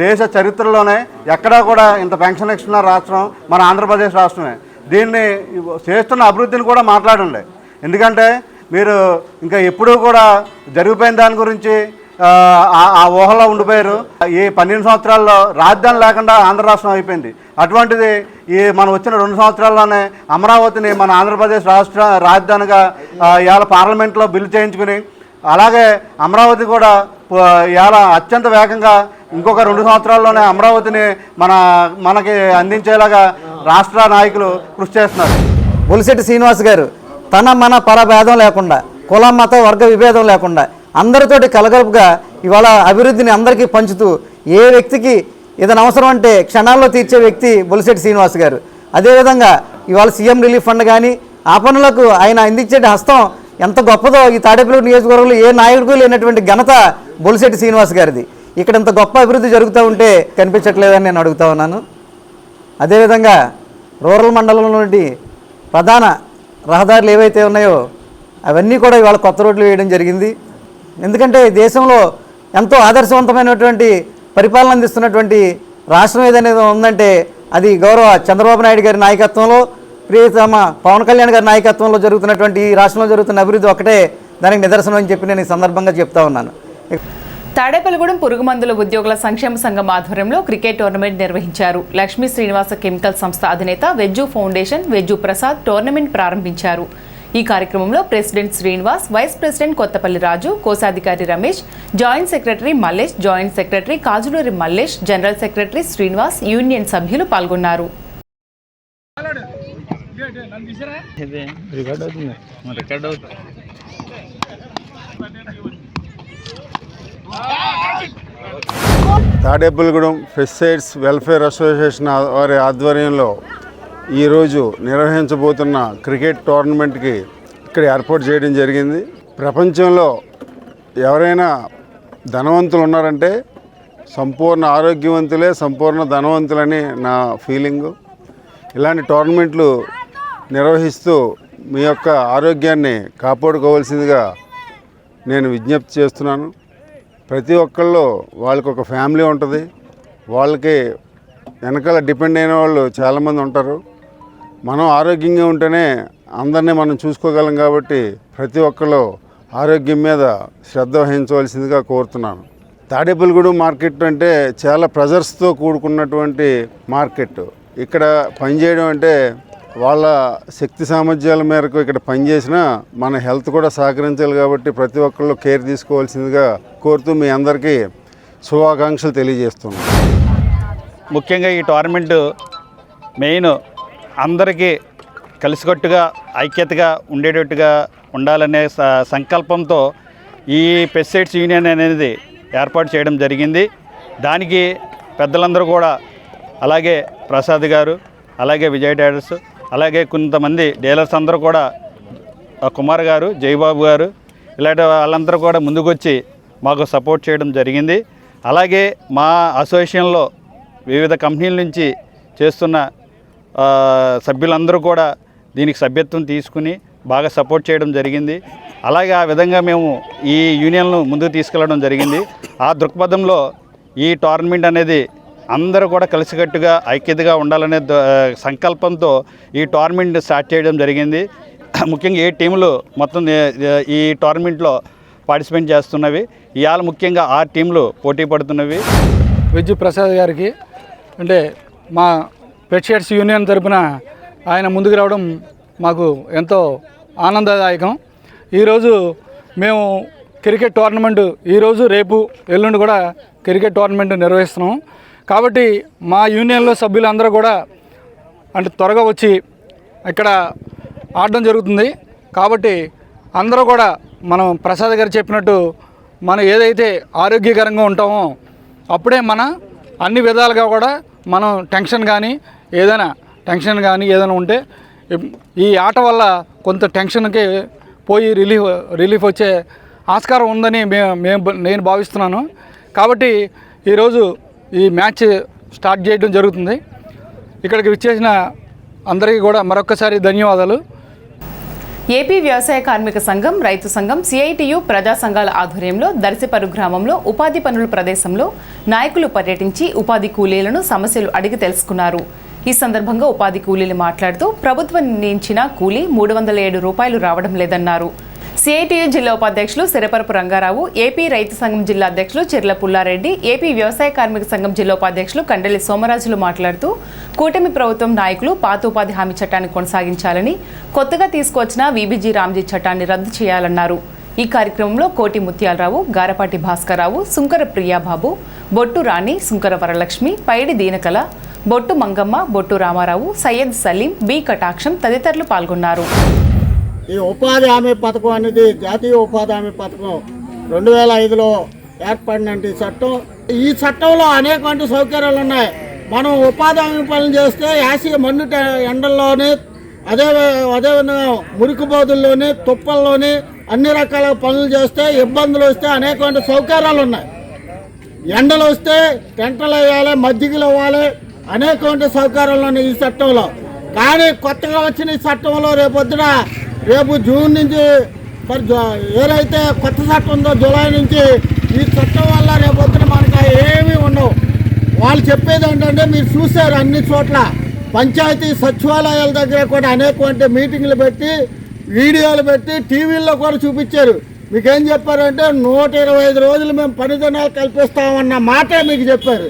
దేశ చరిత్రలోనే ఎక్కడా కూడా ఇంత పెన్షన్ ఇస్తున్న రాష్ట్రం మన ఆంధ్రప్రదేశ్ రాష్ట్రమే. దీన్ని చేస్తున్న అభివృద్ధిని కూడా మాట్లాడండి. ఎందుకంటే మీరు ఇంకా ఎప్పుడూ కూడా జరిగిపోయిన దాని గురించి ఆ ఊహలో ఉండిపోయారు. ఈ 12 సంవత్సరాల్లో రాజధాని లేకుండా ఆంధ్ర రాష్ట్రం అయిపోయింది. అటువంటిది మనం వచ్చిన 2 సంవత్సరాల్లోనే అమరావతిని మన ఆంధ్రప్రదేశ్ రాష్ట్ర రాజధానిగా ఇవాళ పార్లమెంట్లో బిల్లు చేయించుకుని, అలాగే అమరావతి కూడా ఇవాళ అత్యంత వేగంగా ఇంకొక 2 సంవత్సరాల్లోనే అమరావతిని మనకి అందించేలాగా రాష్ట్ర నాయకులు కృషి చేస్తున్నారు. బొలిశెట్టి శ్రీనివాస్ గారు తన మన పరభేదం లేకుండా, కుల మత వర్గ విభేదం లేకుండా అందరితోటి కలగలుపుగా ఇవాళ అభివృద్ధిని అందరికీ పంచుతూ ఏ వ్యక్తికి ఏదైనా అవసరం అంటే క్షణాల్లో తీర్చే వ్యక్తి బొలిశెట్టి శ్రీనివాస్ గారు. అదేవిధంగా ఇవాళ సీఎం రిలీఫ్ ఫండ్ కానీ ఆ పనులకు ఆయన అందించే హస్తం ఎంత గొప్పదో ఈ తాడేపల్లి నియోజకవర్గంలో ఏ నాయకుడికి లేనటువంటి ఘనత బొలిశెట్టి శ్రీనివాస్ గారిది. ఇక్కడ ఇంత గొప్ప అభివృద్ధి జరుగుతూ ఉంటే కనిపించట్లేదని నేను అడుగుతా ఉన్నాను. అదేవిధంగా రూరల్ మండలంలోని ప్రధాన రహదారులు ఏవైతే ఉన్నాయో అవన్నీ కూడా ఇవాళ కొత్త రోడ్లు వేయడం జరిగింది. ఎందుకంటే దేశంలో ఎంతో ఆదర్శవంతమైనటువంటి పరిపాలన అందిస్తున్నటువంటి రాష్ట్రం ఏదైనా ఉందంటే అది గౌరవ చంద్రబాబు నాయుడు గారి నాయకత్వంలో, ప్రియతమ పవన్ కళ్యాణ్ గారి నాయకత్వంలో జరుగుతున్నటువంటి ఈ రాష్ట్రంలో జరుగుతున్న అభివృద్ధి ఒకటే దానికి నిదర్శనం అని చెప్పి నేను ఈ సందర్భంగా చెప్తా ఉన్నాను. తాడేపల్లిగూడెం పురుగుమందుల ఉద్యోగుల సంక్షేమ సంఘం ఆధ్వర్యంలో క్రికెట్ టోర్నమెంట్ నిర్వహించారు. లక్ష్మీ శ్రీనివాస కెమికల్ సంస్థ అధినేత వెజ్జు ఫౌండేషన్ వెజ్జు ప్రసాద్ టోర్నమెంట్ ప్రారంభించారు. ఈ కార్యక్రమంలో president Srinivas, vice president Kothapalli Raju, కోశాధికారి Ramesh, joint secretary Mallesh, joint secretary Kajuluri Mallesh, general secretary Srinivas, union సభ్యులు పాల్గొన్నారు. తాడేపల్లిగూడెం పెస్టిసైడ్స్ వెల్ఫేర్ అసోసియేషన్ వారి ఆధ్వర్యంలో ఈరోజు నిర్వహించబోతున్న క్రికెట్ టోర్నమెంట్కి ఇక్కడ ఏర్పాటు చేయడం జరిగింది. ప్రపంచంలో ఎవరైనా ధనవంతులు ఉన్నారంటే సంపూర్ణ ఆరోగ్యవంతులే సంపూర్ణ ధనవంతులని నా ఫీలింగు. ఇలాంటి టోర్నమెంట్లు నిర్వహిస్తూ మీ యొక్క ఆరోగ్యాన్ని కాపాడుకోవాల్సిందిగా నేను విజ్ఞప్తి చేస్తున్నాను. ప్రతి ఒక్కళ్ళు వాళ్ళకి ఒక ఫ్యామిలీ ఉంటుంది, వాళ్ళకి వెనకాల డిపెండ్ అయిన వాళ్ళు చాలామంది ఉంటారు. మనం ఆరోగ్యంగా ఉంటేనే అందరినీ మనం చూసుకోగలం. కాబట్టి ప్రతి ఒక్కళ్ళు ఆరోగ్యం మీద శ్రద్ధ వహించవలసిందిగా కోరుతున్నాను. తాడేపల్లిగూడెం మార్కెట్ అంటే చాలా ప్రెజర్స్తో కూడుకున్నటువంటి మార్కెట్. ఇక్కడ పనిచేయడం అంటే వాళ్ళ శక్తి సామర్థ్యాల మేరకు ఇక్కడ పనిచేసినా మన హెల్త్ కూడా సహకరించాలి. కాబట్టి ప్రతి ఒక్కళ్ళు కేర్ తీసుకోవాల్సిందిగా కోరుతూ మీ అందరికీ శుభాకాంక్షలు తెలియజేస్తున్నాను. ముఖ్యంగా ఈ టోర్నమెంట్ మెయిన్ అందరికీ కలిసికట్టుగా ఐక్యతగా ఉండేటట్టుగా ఉండాలనే సంకల్పంతో ఈ పెస్టిసైడ్స్ యూనియన్ అనేది ఏర్పాటు చేయడం జరిగింది. దానికి పెద్దలందరూ కూడా, అలాగే ప్రసాద్ గారు, అలాగే విజయ్ డైడర్స్, అలాగే కొంతమంది డీలర్స్ అందరూ కూడా, కుమార్ గారు, జయబాబు గారు, ఇలాంటి వాళ్ళందరూ కూడా ముందుకొచ్చి మాకు సపోర్ట్ చేయడం జరిగింది. అలాగే మా అసోసియేషన్లో వివిధ కంపెనీల నుంచి చేస్తున్న సభ్యులందరూ కూడా దీనికి సభ్యత్వం తీసుకుని బాగా సపోర్ట్ చేయడం జరిగింది. అలాగే ఆ విధంగా మేము ఈ యూనియన్ను ముందుకు తీసుకెళ్ళడం జరిగింది. ఆ దృక్పథంలో ఈ టోర్నమెంట్ అనేది అందరూ కూడా కలిసికట్టుగా ఐక్యతగా ఉండాలనే సంకల్పంతో ఈ టోర్నమెంట్ స్టార్ట్ చేయడం జరిగింది. ముఖ్యంగా 7 టీములు మొత్తం ఈ టోర్నమెంట్లో పార్టిసిపేట్ చేస్తున్నవి. ఇవాళ ముఖ్యంగా 6 టీంలు పోటీ పడుతున్నవి. వెజ్జు ప్రసాద్ గారికి అంటే మా పెస్టిసైడ్స్ యూనియన్ తరపున ఆయన ముందుకు రావడం మాకు ఎంతో ఆనందదాయకం. ఈరోజు మేము క్రికెట్ టోర్నమెంట్ ఈరోజు రేపు ఎల్లుండి కూడా క్రికెట్ టోర్నమెంట్ నిర్వహిస్తున్నాం. కాబట్టి మా యూనియన్లో సభ్యులందరూ కూడా అంటే త్వరగా వచ్చి ఇక్కడ ఆడడం జరుగుతుంది. కాబట్టి అందరూ కూడా మనం ప్రసాద్ గారు చెప్పినట్టు మనం ఏదైతే ఆరోగ్యకరంగా ఉంటామో అప్పుడే మన అన్ని విధాలుగా కూడా మనం టెన్షన్ కానీ ఏదైనా ఉంటే ఈ ఆట వల్ల కొంత టెన్షన్కి పోయి రిలీఫ్ వచ్చే ఆస్కారం ఉందని నేను భావిస్తున్నాను. కాబట్టి ఈరోజు ఈ మ్యాచ్ స్టార్ట్ చేయడం జరుగుతుంది. ఇక్కడికి విచ్చేసిన అందరికీ కూడా మరొక్కసారి ధన్యవాదాలు. ఏపీ వ్యవసాయ కార్మిక సంఘం, రైతు సంఘం, సిఐటియు ప్రజా సంఘాల ఆధ్వర్యంలో దర్శిపరు గ్రామంలో ఉపాధి పనుల ప్రదేశంలో నాయకులు పర్యటించి ఉపాధి కూలీలను సమస్యలు అడిగి తెలుసుకున్నారు. ఈ సందర్భంగా ఉపాధి కూలీలు మాట్లాడుతూ ప్రభుత్వం నిర్ణయించిన కూలీ 307 రూపాయలు రావడం లేదన్నారు. సిఐటియు జిల్లా ఉపాధ్యక్షులు సిరపరపు రంగారావు, ఏపీ రైతు సంఘం జిల్లా అధ్యక్షులు చిర్ల పుల్లారెడ్డి, ఏపీ వ్యవసాయ కార్మిక సంఘం జిల్లా ఉపాధ్యక్షులు కండలి సోమరాజులు మాట్లాడుతూ కూటమి ప్రభుత్వం నాయకులు పాత ఉపాధి హామీ చట్టాన్ని కొనసాగించాలని, కొత్తగా తీసుకొచ్చిన వీబీజీ రామ్జీ చట్టాన్ని రద్దు చేయాలన్నారు. ఈ కార్యక్రమంలో కోటి ముత్యాలరావు, గారపాటి భాస్కరరావు, సుంకర ప్రియాబాబు, బొట్టు రాణి, సుంకర వరలక్ష్మి, పైడి దీనకల, బొట్టు మంగమ్మ, బొట్టు రామారావు, సయ్యద్ సలీం, బి కటాక్షం తదితరులు పాల్గొన్నారు. ఈ ఉపాధి హామీ పథకం అనేది జాతీయ ఉపాధి హామీ పథకం 2005లో ఏర్పడిన చట్టం. ఈ చట్టంలో అనేకమైన సౌకర్యాలు ఉన్నాయి. మనం ఉపాధి హామీ పనులు చేస్తే యాసి మండు ఎండల్లోని అదేవిధంగా మురికి బోధుల్లోని తుప్పల్లోని అన్ని రకాల పనులు చేస్తే ఇబ్బందులు వస్తే అనేకమైన సౌకర్యాలు ఉన్నాయి. ఎండలు వస్తే టెంటలు వేయాలి, మజ్జిగలు ఇవ్వాలి, అనేకమైన సౌకర్యాలు ఉన్నాయి ఈ చట్టంలో. కానీ కొత్తగా వచ్చిన ఈ చట్టంలో రేపు జూన్ నుంచి మరి ఏదైతే కొత్త చట్టం ఉందో జూలై నుంచి ఈ చట్టం వల్ల రేపొద్దున మనకు ఏమీ ఉండవు. వాళ్ళు చెప్పేది ఏంటంటే మీరు చూశారు అన్ని చోట్ల పంచాయతీ సచివాలయాల దగ్గర కూడా అనేకమైన మీటింగ్లు పెట్టి వీడియోలు పెట్టి టీవీల్లో కూడా చూపించారు. మీకేం చెప్పారంటే 125 రోజులు మేము పని దినాలు కల్పిస్తామన్న మాటే మీకు చెప్పారు.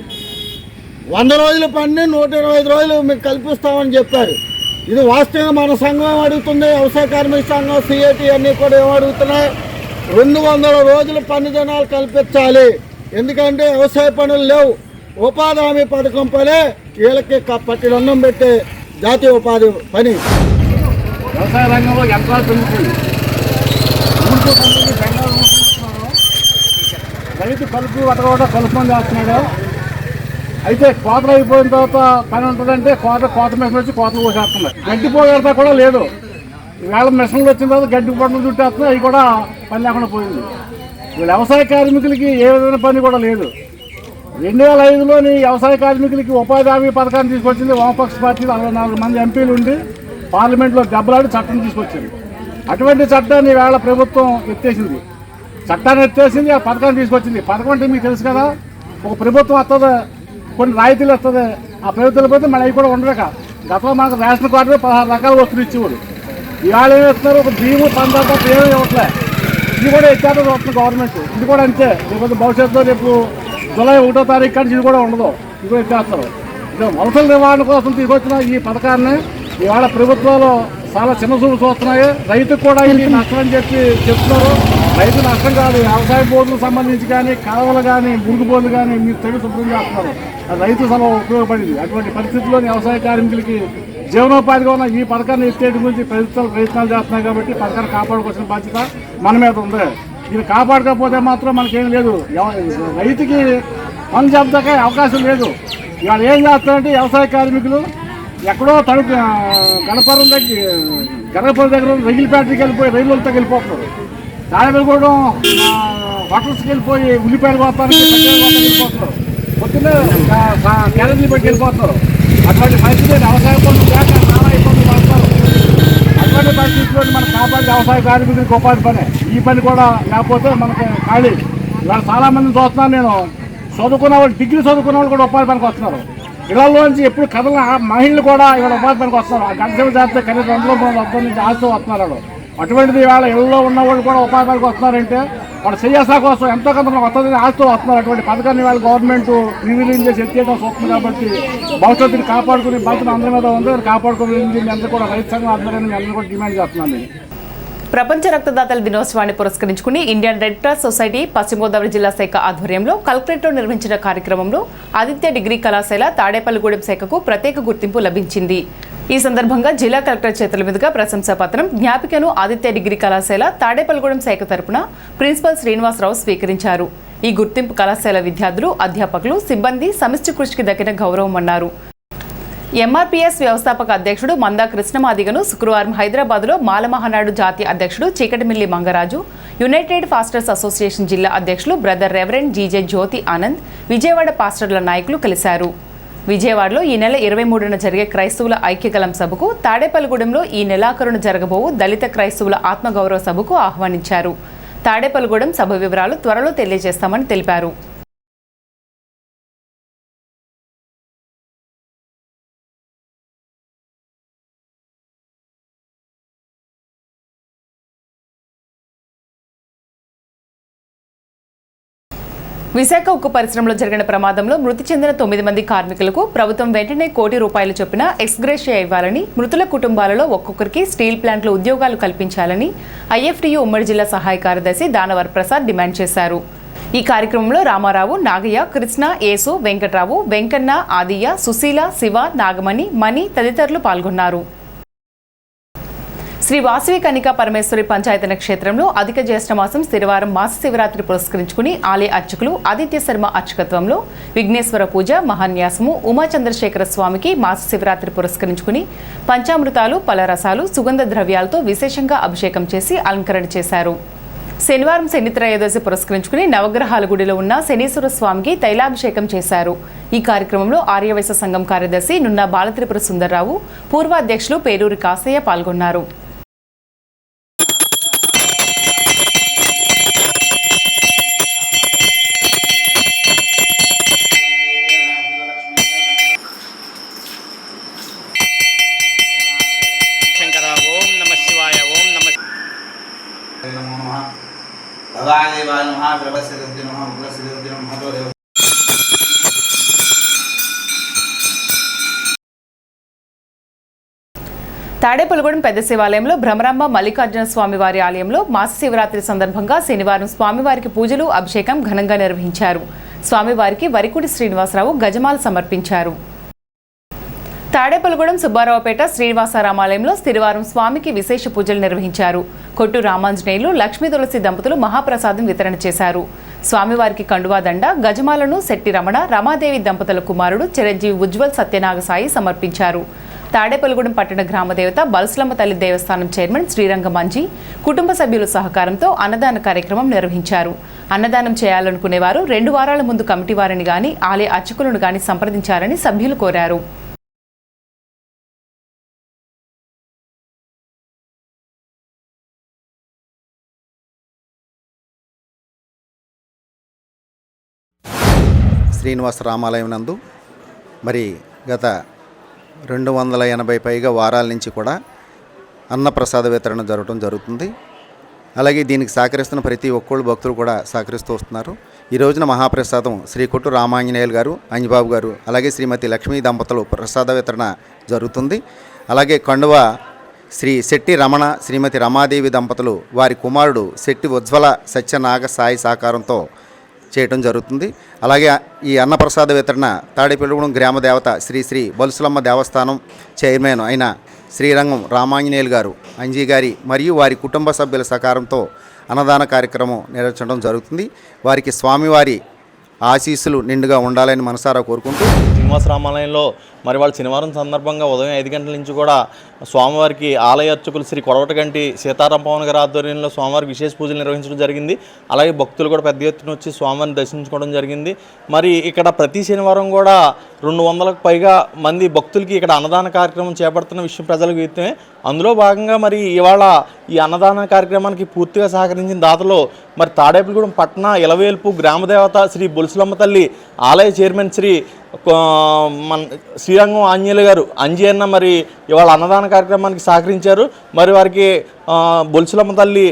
100 రోజుల పని 125 రోజులు మీకు కల్పిస్తామని చెప్పారు. ఇది వాస్తవంగా మన సంఘం అడుగుతుంది, వ్యవసాయ కార్మిక సంఘం, సిఐటి అన్నీ కూడా ఏమడుగుతున్నాయి, 200 రోజులు పని దినాలు కల్పించాలి. ఎందుకంటే వ్యవసాయ పనులు లేవు. ఉపాధి హామీ పథకం పనే వీళ్ళకి పట్టిలన్నం పెట్టే జాతీయ ఉపాధి పని. వ్యవసాయ రంగంలో యంత్రాలు పెరుగుతుంది. రైతు కలుపు అటగొట కలుపుమని చేస్తున్నాడు. అయితే కోతలు అయిపోయిన తర్వాత పని ఉంటుందంటే కోత మెషిన్ వచ్చి కోతలు కోసేస్తున్నాయి. గడ్డి పోగడతా కూడా లేదు. ఈవేళ మెషిన్లు వచ్చిన తర్వాత గడ్డి పనులు చుట్టేస్తున్నాయి, అవి కూడా పని లేకుండా పోయింది. వ్యవసాయ కార్మికులకి ఏ విధమైన పని కూడా లేదు. 2005లోని వ్యవసాయ కార్మికులకి ఉపాధి హామీ పథకాన్ని తీసుకొచ్చింది వామపక్ష పార్టీ. 64 మంది ఎంపీలు ఉండి పార్లమెంట్లో దెబ్బలాడి చట్టం తీసుకొచ్చింది. అటువంటి చట్టాన్ని వేళ ప్రభుత్వం ఎత్తేసింది. చట్టాన్ని ఎత్తేసింది, ఆ పథకాన్ని తీసుకొచ్చింది. పథకం అంటే మీకు తెలుసు కదా, ఒక ప్రభుత్వం వస్తుంది, కొన్ని రాయితీలు వస్తుంది. ఆ ప్రభుత్వాలు పోతే మళ్ళీ అవి కూడా ఉండలేక గతంలో మనకు రేషన్ కార్డులో 16 రకాల వస్తువులు ఇచ్చేవాడు. ఇవాళ ఏమి ఇస్తున్నారు, ఒక బియ్యము పందాలతో ఏమీ ఇవ్వట్లే. ఇది కూడా ఎత్తారు వస్తుంది గవర్నమెంట్. ఇది కూడా అంతే. లేకపోతే భవిష్యత్తులో రేపు జూలై 1వ తారీఖు కానీ ఇది కూడా ఉండదు, ఇది కూడా ఎత్తేస్తారు. ఇది వలసల నివారణ కోసం తీసుకొచ్చిన ఈ పథకాన్ని ఇవాళ ప్రభుత్వాలు చాలా చిన్న చూపు చూస్తున్నాయి. రైతుకు కూడా ఇది నష్టం అని చెప్తున్నారు. రైతు నష్టం కాదు, వ్యవసాయ బోర్డులకు సంబంధించి కానీ కాలువలు కానీ మురుగు బోర్డులు కానీ మీరు తెగ శుభ్రం చేస్తున్నారు. అది రైతు సభ ఉపయోగపడింది. అటువంటి పరిస్థితుల్లో వ్యవసాయ కార్మికులకి జీవనోపాధిగా ఉన్న ఈ పథకాన్ని ఎత్తేటి గురించి ప్రభుత్వాలు ప్రయత్నాలు చేస్తున్నాయి. కాబట్టి పథకాన్ని కాపాడుకోవాల్సిన బాధ్యత మన మీద ఉంది. ఇది కాపాడకపోతే మాత్రం మనకేం లేదు. రైతుకి పని చెప్తాకే అవకాశం లేదు. ఇవాళ ఏం చేస్తారంటే వ్యవసాయ కార్మికులు ఎక్కడో గణపురం దగ్గర రైలు ఫ్యాక్టరీకి వెళ్ళిపోయి రైలులతో వెళ్ళిపోతున్నారు. తాడేపల్లిగూడెం హోటల్స్కి వెళ్ళిపోయి ఉల్లిపాయలు కోస్తానికి వెళ్ళిపోతున్నారు. పొద్దున్నే క్యారేజీలు పెట్టి వెళ్ళిపోతున్నారు. అటువంటి పరిస్థితి వ్యవసాయ పనులు లేక చాలా ఇబ్బందులు పడతారు. అటువంటి పరిస్థితుల్లో మనం కాపాడే వ్యవసాయ కార్మికులకి ఉపాధి పనే. ఈ పని కూడా లేకపోతే మనకి ఖాళీ. ఇవాళ చాలామందిని చూస్తున్నాను నేను, చదువుకున్న వాళ్ళు, డిగ్రీ చదువుకున్న వాళ్ళు కూడా ఉపాధి పనికి వస్తున్నారు. ఇళ్లలోంచి ఎప్పుడు కథల మహిళలు కూడా ఇవాళ ఉపాధి పనికి వస్తున్నారు. ఆ గంటసేపు చేస్తే కనీసం 200 నుంచి ఆశతో వస్తున్నారు. అటువంటిది ఇవాళ ఇళ్లలో ఉన్న వాళ్ళు కూడా ఉపాధి పనికి వస్తున్నారంటే వాళ్ళు చేయాసా కోసం ఎంతో కొంత వస్తుంది ఆశతో వస్తున్నారు. అటువంటి పథకాన్ని వాళ్ళ గవర్నమెంట్ రివ్యూలింగ్ చేసి ఎత్తేయడం వస్తుంది. కాబట్టి భవిష్యత్తుని కాపాడుకునే బాధ్యత అందరి మీద ఉంది. కాపాడుకునే అందరూ కూడా రైతు సంఘం ఆధ్వర్యాన్ని అందరూ కూడా డిమాండ్ చేస్తున్నాను. ప్రపంచ రక్తదాతల దినోత్సవాన్ని పురస్కరించుకుని ఇండియన్ రెడ్ క్రాస్ సొసైటీ పశ్చిమ గోదావరి జిల్లా శాఖ ఆధ్వర్యంలో కలెక్టరేట్లో నిర్వహించిన కార్యక్రమంలో ఆదిత్య డిగ్రీ కళాశాల తాడేపల్లిగూడెం శాఖకు ప్రత్యేక గుర్తింపు లభించింది. ఈ సందర్భంగా జిల్లా కలెక్టర్ చేతుల మీదుగా ప్రశంసా పత్రం, జ్ఞాపికను ఆదిత్య డిగ్రీ కళాశాల తాడేపల్లిగూడెం శాఖ తరపున ప్రిన్సిపల్ శ్రీనివాసరావు స్వీకరించారు. ఈ గుర్తింపు కళాశాల విద్యార్థులు, అధ్యాపకులు, సిబ్బంది సమిష్టి కృషికి దక్కిన గౌరవం అన్నారు. ఎంఆర్పీఎస్ వ్యవస్థాపక అధ్యక్షుడు మందా కృష్ణమాదిగను శుక్రవారం హైదరాబాద్లో మాలమహనాడు జాతీయ అధ్యక్షుడు చీకటిమిల్లి మంగరాజు, యునైటెడ్ పాస్టర్స్ అసోసియేషన్ జిల్లా అధ్యక్షులు బ్రదర్ రెవరెండ్ జీజే జ్యోతి ఆనంద్, విజయవాడ పాస్టర్ల నాయకులు కలిశారు. విజయవాడలో ఈ నెల 23న జరిగే క్రైస్తవుల ఐక్యగలం సభకు, తాడేపల్లిగూడెంలో ఈ నెలాఖరున జరగబోవు దళిత క్రైస్తవుల ఆత్మగౌరవ సభకు ఆహ్వానించారు. తాడేపల్లిగూడెం సభ వివరాలు త్వరలో తెలియజేస్తామని తెలిపారు. విశాఖ ఉక్కు పరిశ్రమలో జరిగిన ప్రమాదంలో మృతి చెందిన 9 మంది కార్మికులకు ప్రభుత్వం వెంటనే ₹1 కోటి చొప్పున ఎక్స్గ్రేషియా ఇవ్వాలని, మృతుల కుటుంబాలలో ఒక్కొక్కరికి స్టీల్ ప్లాంట్లో ఉద్యోగాలు కల్పించాలని ఐఎఫ్టీయూ ఉమ్మడి జిల్లా సహాయ కార్యదర్శి దానవర ప్రసాద్ డిమాండ్ చేశారు. ఈ కార్యక్రమంలో రామారావు, నాగయ్య, కృష్ణ, యేసు, వెంకట్రావు, వెంకన్న, ఆదియ్య, సుశీల, శివ, నాగమణి, మణి తదితరులు పాల్గొన్నారు. శ్రీ వాసవి కనికా పరమేశ్వరి పంచాయతన క్షేత్రంలో అధిక జ్యేష్ఠ మాసం శనివారం మాస శివరాత్రి పురస్కరించుకుని ఆలయ అర్చకులు ఆదిత్య శర్మ అర్చకత్వంలో విఘ్నేశ్వర పూజ, మహాన్యాసము, ఉమాచంద్రశేఖర స్వామికి మాస శివరాత్రి పురస్కరించుకుని పంచామృతాలు, పలరసాలు, సుగంధ ద్రవ్యాలతో విశేషంగా అభిషేకం చేసి అలంకరణ చేశారు. శనివారం శని త్రయోదశి పురస్కరించుకుని నవగ్రహాల గుడిలో ఉన్న శనీశ్వర స్వామికి తైలాభిషేకం చేశారు. ఈ కార్యక్రమంలో ఆర్యవైశ్య సంఘం కార్యదర్శి నున్న బాలత్రిపుర సుందర్రావు, పూర్వ అధ్యక్షులు పేరూరి కాసయ్య పాల్గొన్నారు. తాడేపల్లిగూడెం పెద్ద శివాలయంలో భ్రమరాంబ మల్లికార్జున స్వామి వారి ఆలయంలో మాస శివరాత్రి సందర్భంగా శనివారం స్వామివారికి పూజలు, అభిషేకం ఘనంగా నిర్వహించారు. స్వామివారికి వరికుడి శ్రీనివాసరావు గజమాల సమర్పించారు. తాడేపల్లిగూడెం సుబ్బారావుపేట శ్రీనివాసరామాలయంలో శనివారం స్వామికి విశేష పూజలు నిర్వహించారు. కొట్టు రామాంజనేయులు, లక్ష్మీ తులసి దంపతులు మహాప్రసాదం వితరణ చేశారు. స్వామివారికి కండువా దండ, గజమాలను శెట్టి రమణ, రమాదేవి దంపతుల కుమారుడు చిరంజీవి ఉజ్వల్ సత్యనాగసాయి సమర్పించారు. తాడేపల్లిగూడెం పట్టణ గ్రామదేవత బల్సులమ్మ తల్లి దేవస్థానం చైర్మన్ శ్రీరంగ మంజి కుటుంబ సభ్యుల సహకారంతో అన్నదాన కార్యక్రమం నిర్వహించారు. అన్నదానం చేయాలనుకునేవారు 2 వారాల ముందు కమిటీ వారిని గాని ఆలయ అర్చకులను గాని సంప్రదించాలని సభ్యులు కోరారు. శ్రీనివాస రామాలయం నందు మరి గత 280 పైగా వారాల నుంచి కూడా అన్నప్రసాద వితరణ జరగడం జరుగుతుంది. అలాగే దీనికి సహకరిస్తున్న ప్రతి ఒక్కళ్ళు భక్తులు కూడా సహకరిస్తూ వస్తున్నారు. ఈ రోజున మహాప్రసాదం శ్రీ కొట్టు రామాంజనేయులు గారు, అంజబాబు గారు, అలాగే శ్రీమతి లక్ష్మీ దంపతులు ప్రసాద వితరణ జరుగుతుంది. అలాగే కండువ శ్రీ శెట్టి రమణ, శ్రీమతి రమాదేవి దంపతులు వారి కుమారుడు శెట్టి ఉజ్వల సత్యనాగ సాయి సహకారంతో చేయటం జరుగుతుంది. అలాగే ఈ అన్నప్రసాద వితరణ తాడేపల్లిగూడెం గ్రామ దేవత శ్రీ శ్రీ బల్సులమ్మ దేవస్థానం చైర్మన్ అయిన శ్రీరంగం రామాంజనేయులు గారు, అంజీ గారి మరియు వారి కుటుంబ సభ్యుల సహకారంతో అన్నదాన కార్యక్రమం నిర్వహించడం జరుగుతుంది. వారికి స్వామివారి ఆశీస్సులు నిండుగా ఉండాలని మనసారా కోరుకుంటూ శ్రీనివాస రామాలయంలో మరి వాళ్ళ శనివారం సందర్భంగా ఉదయం 5 గంటల నుంచి కూడా స్వామివారికి ఆలయ అర్చకులు శ్రీ కొడవటగంటి సీతారాం పవన్ గారి ఆధ్వర్యంలో స్వామివారికి విశేష పూజలు నిర్వహించడం జరిగింది. అలాగే భక్తులు కూడా పెద్ద ఎత్తున వచ్చి స్వామివారిని దర్శించుకోవడం జరిగింది. మరి ఇక్కడ ప్రతి శనివారం కూడా 200లకు పైగా మంది భక్తులకి ఇక్కడ అన్నదాన కార్యక్రమం చేపడుతున్న విషయం ప్రజలకు విదితమే. అందులో భాగంగా మరి ఇవాళ ఈ అన్నదాన కార్యక్రమానికి పూర్తిగా సహకరించిన దాతలో మరి తాడేపల్లిగూడెం పట్టణ ఇలవేల్పు గ్రామదేవత శ్రీ బొలుసులమ్మ తల్లి ఆలయ చైర్మన్ శ్రీ మన శ్రీరంగం ఆంజనేయులు గారు, అంజీ అన్న మరి ఇవాళ అన్నదాన కార్యక్రమానికి సహకరించారు. మరి వారికి బొలుసులమ్మ తల్లి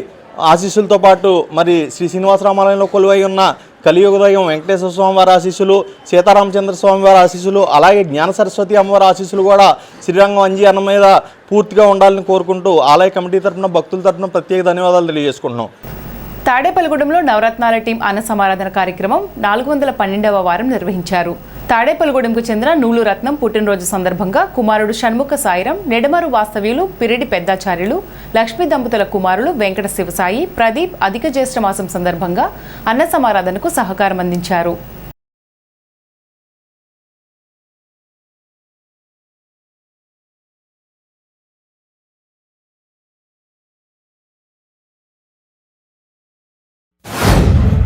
ఆశీస్సులతో పాటు మరి శ్రీ శ్రీనివాసరామాలయంలో కొలువై ఉన్న కలియుగోదయం వెంకటేశ్వర స్వామి వారి ఆశీస్సులు, సీతారామచంద్ర స్వామి వారి ఆశీస్సులు, అలాగే జ్ఞాన సరస్వతి అమ్మవారి ఆశీస్సులు కూడా శ్రీరంగం అంజీ అన్న మీద పూర్తిగా ఉండాలని కోరుకుంటూ ఆలయ కమిటీ తరఫున భక్తుల తరఫున ప్రత్యేక ధన్యవాదాలు తెలియజేసుకుంటున్నాం. తాడేపల్లిగూడెంలో నవరత్నాల టీం అన్న సమారాధన కార్యక్రమం 412వ వారం నిర్వహించారు. తాడేపల్లిగూడెంకు చెందిన నూలు రత్నం పుట్టినరోజు సందర్భంగా కుమారుడు షణ్ముఖ సాయిరం, నెడమరు వాస్తవ్యులు పిరిడి పెద్దాచార్యులు, లక్ష్మీ దంపతుల కుమారులు వెంకట శివసాయి, ప్రదీప్ అధిక జ్యేష్ఠ మాసం సందర్భంగా అన్న సమారాధనకు సహకారం అందించారు.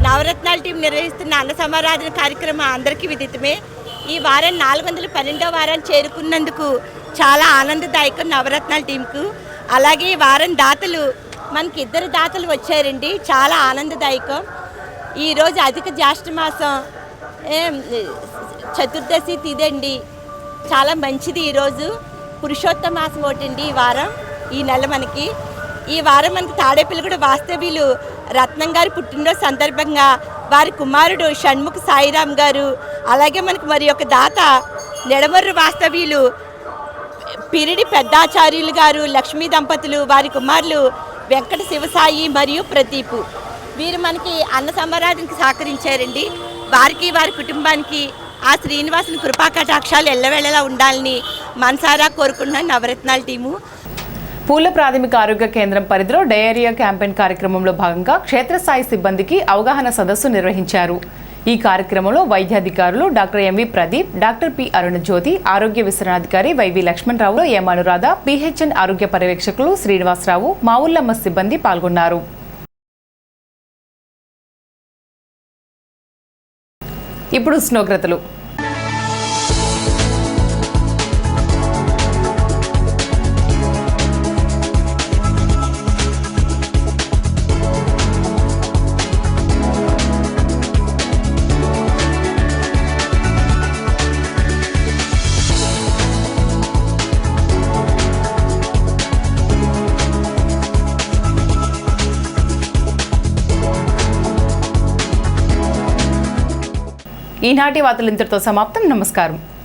నవరత్నాల టీం నిర్వహిస్తున్న అన్న సమారాధన కార్యక్రమం అందరికీ విదితమే. ఈ వారం 412వ వారాన్ని చేరుకున్నందుకు చాలా ఆనందదాయకం నవరత్నాల టీంకు. అలాగే ఈ వారం దాతలు మనకి 2 దాతలు వచ్చారండి, చాలా ఆనందదాయకం. ఈరోజు అధిక జ్యేష్ఠ మాసం చతుర్దశి తిదండి, చాలా మంచిది. ఈరోజు పురుషోత్తమ మాసం ఒకటండి ఈ నెల మనకి. ఈ వారం మనకి తాడేపల్లిగూడెం వాస్తవ్యులు రత్నం గారి పుట్టినరోజు సందర్భంగా వారి కుమారుడు షణ్ముఖ సాయిరామ్ గారు, అలాగే మనకు మరి యొక్క దాత నెడమర్రు వాస్తవ్యులు పిరిడి పెద్దాచార్యులు గారు, లక్ష్మీ దంపతులు, వారి కుమారులు వెంకట శివసాయి మరియు ప్రదీప్, వీరు మనకి అన్న సంబరానికి సహకరించారండి. వారికి వారి కుటుంబానికి ఆ శ్రీనివాసుని కృపా కటాక్షాలు ఎల్లవేళలా ఉండాలని మనసారా కోరుకుంటున్నాను నవరత్నాల టీము. పూల ప్రాథమిక ఆరోగ్య కేంద్రం పరిధిలో డయేరియా క్యాంపెయిన్ కార్యక్రమంలో భాగంగా క్షేత్రస్థాయి సిబ్బందికి అవగాహన సదస్సు నిర్వహించారు. ఈ కార్యక్రమంలో వైద్యాధికారులు doctor MV Pradeep, doctor P Arunajyothi, ఆరోగ్య విస్తరణాధికారి YV Lakshmanarao, M Anuradha, PHN ఆరోగ్య పర్యవేక్షకులు శ్రీనివాసరావు, మావుల్లమ్మ సిబ్బంది పాల్గొన్నారు. ఇప్పుడు ఉష్ణోగ్రతలు. ఈనాటి వార్తలు ఇంతటితో సమాప్తం. నమస్కారం.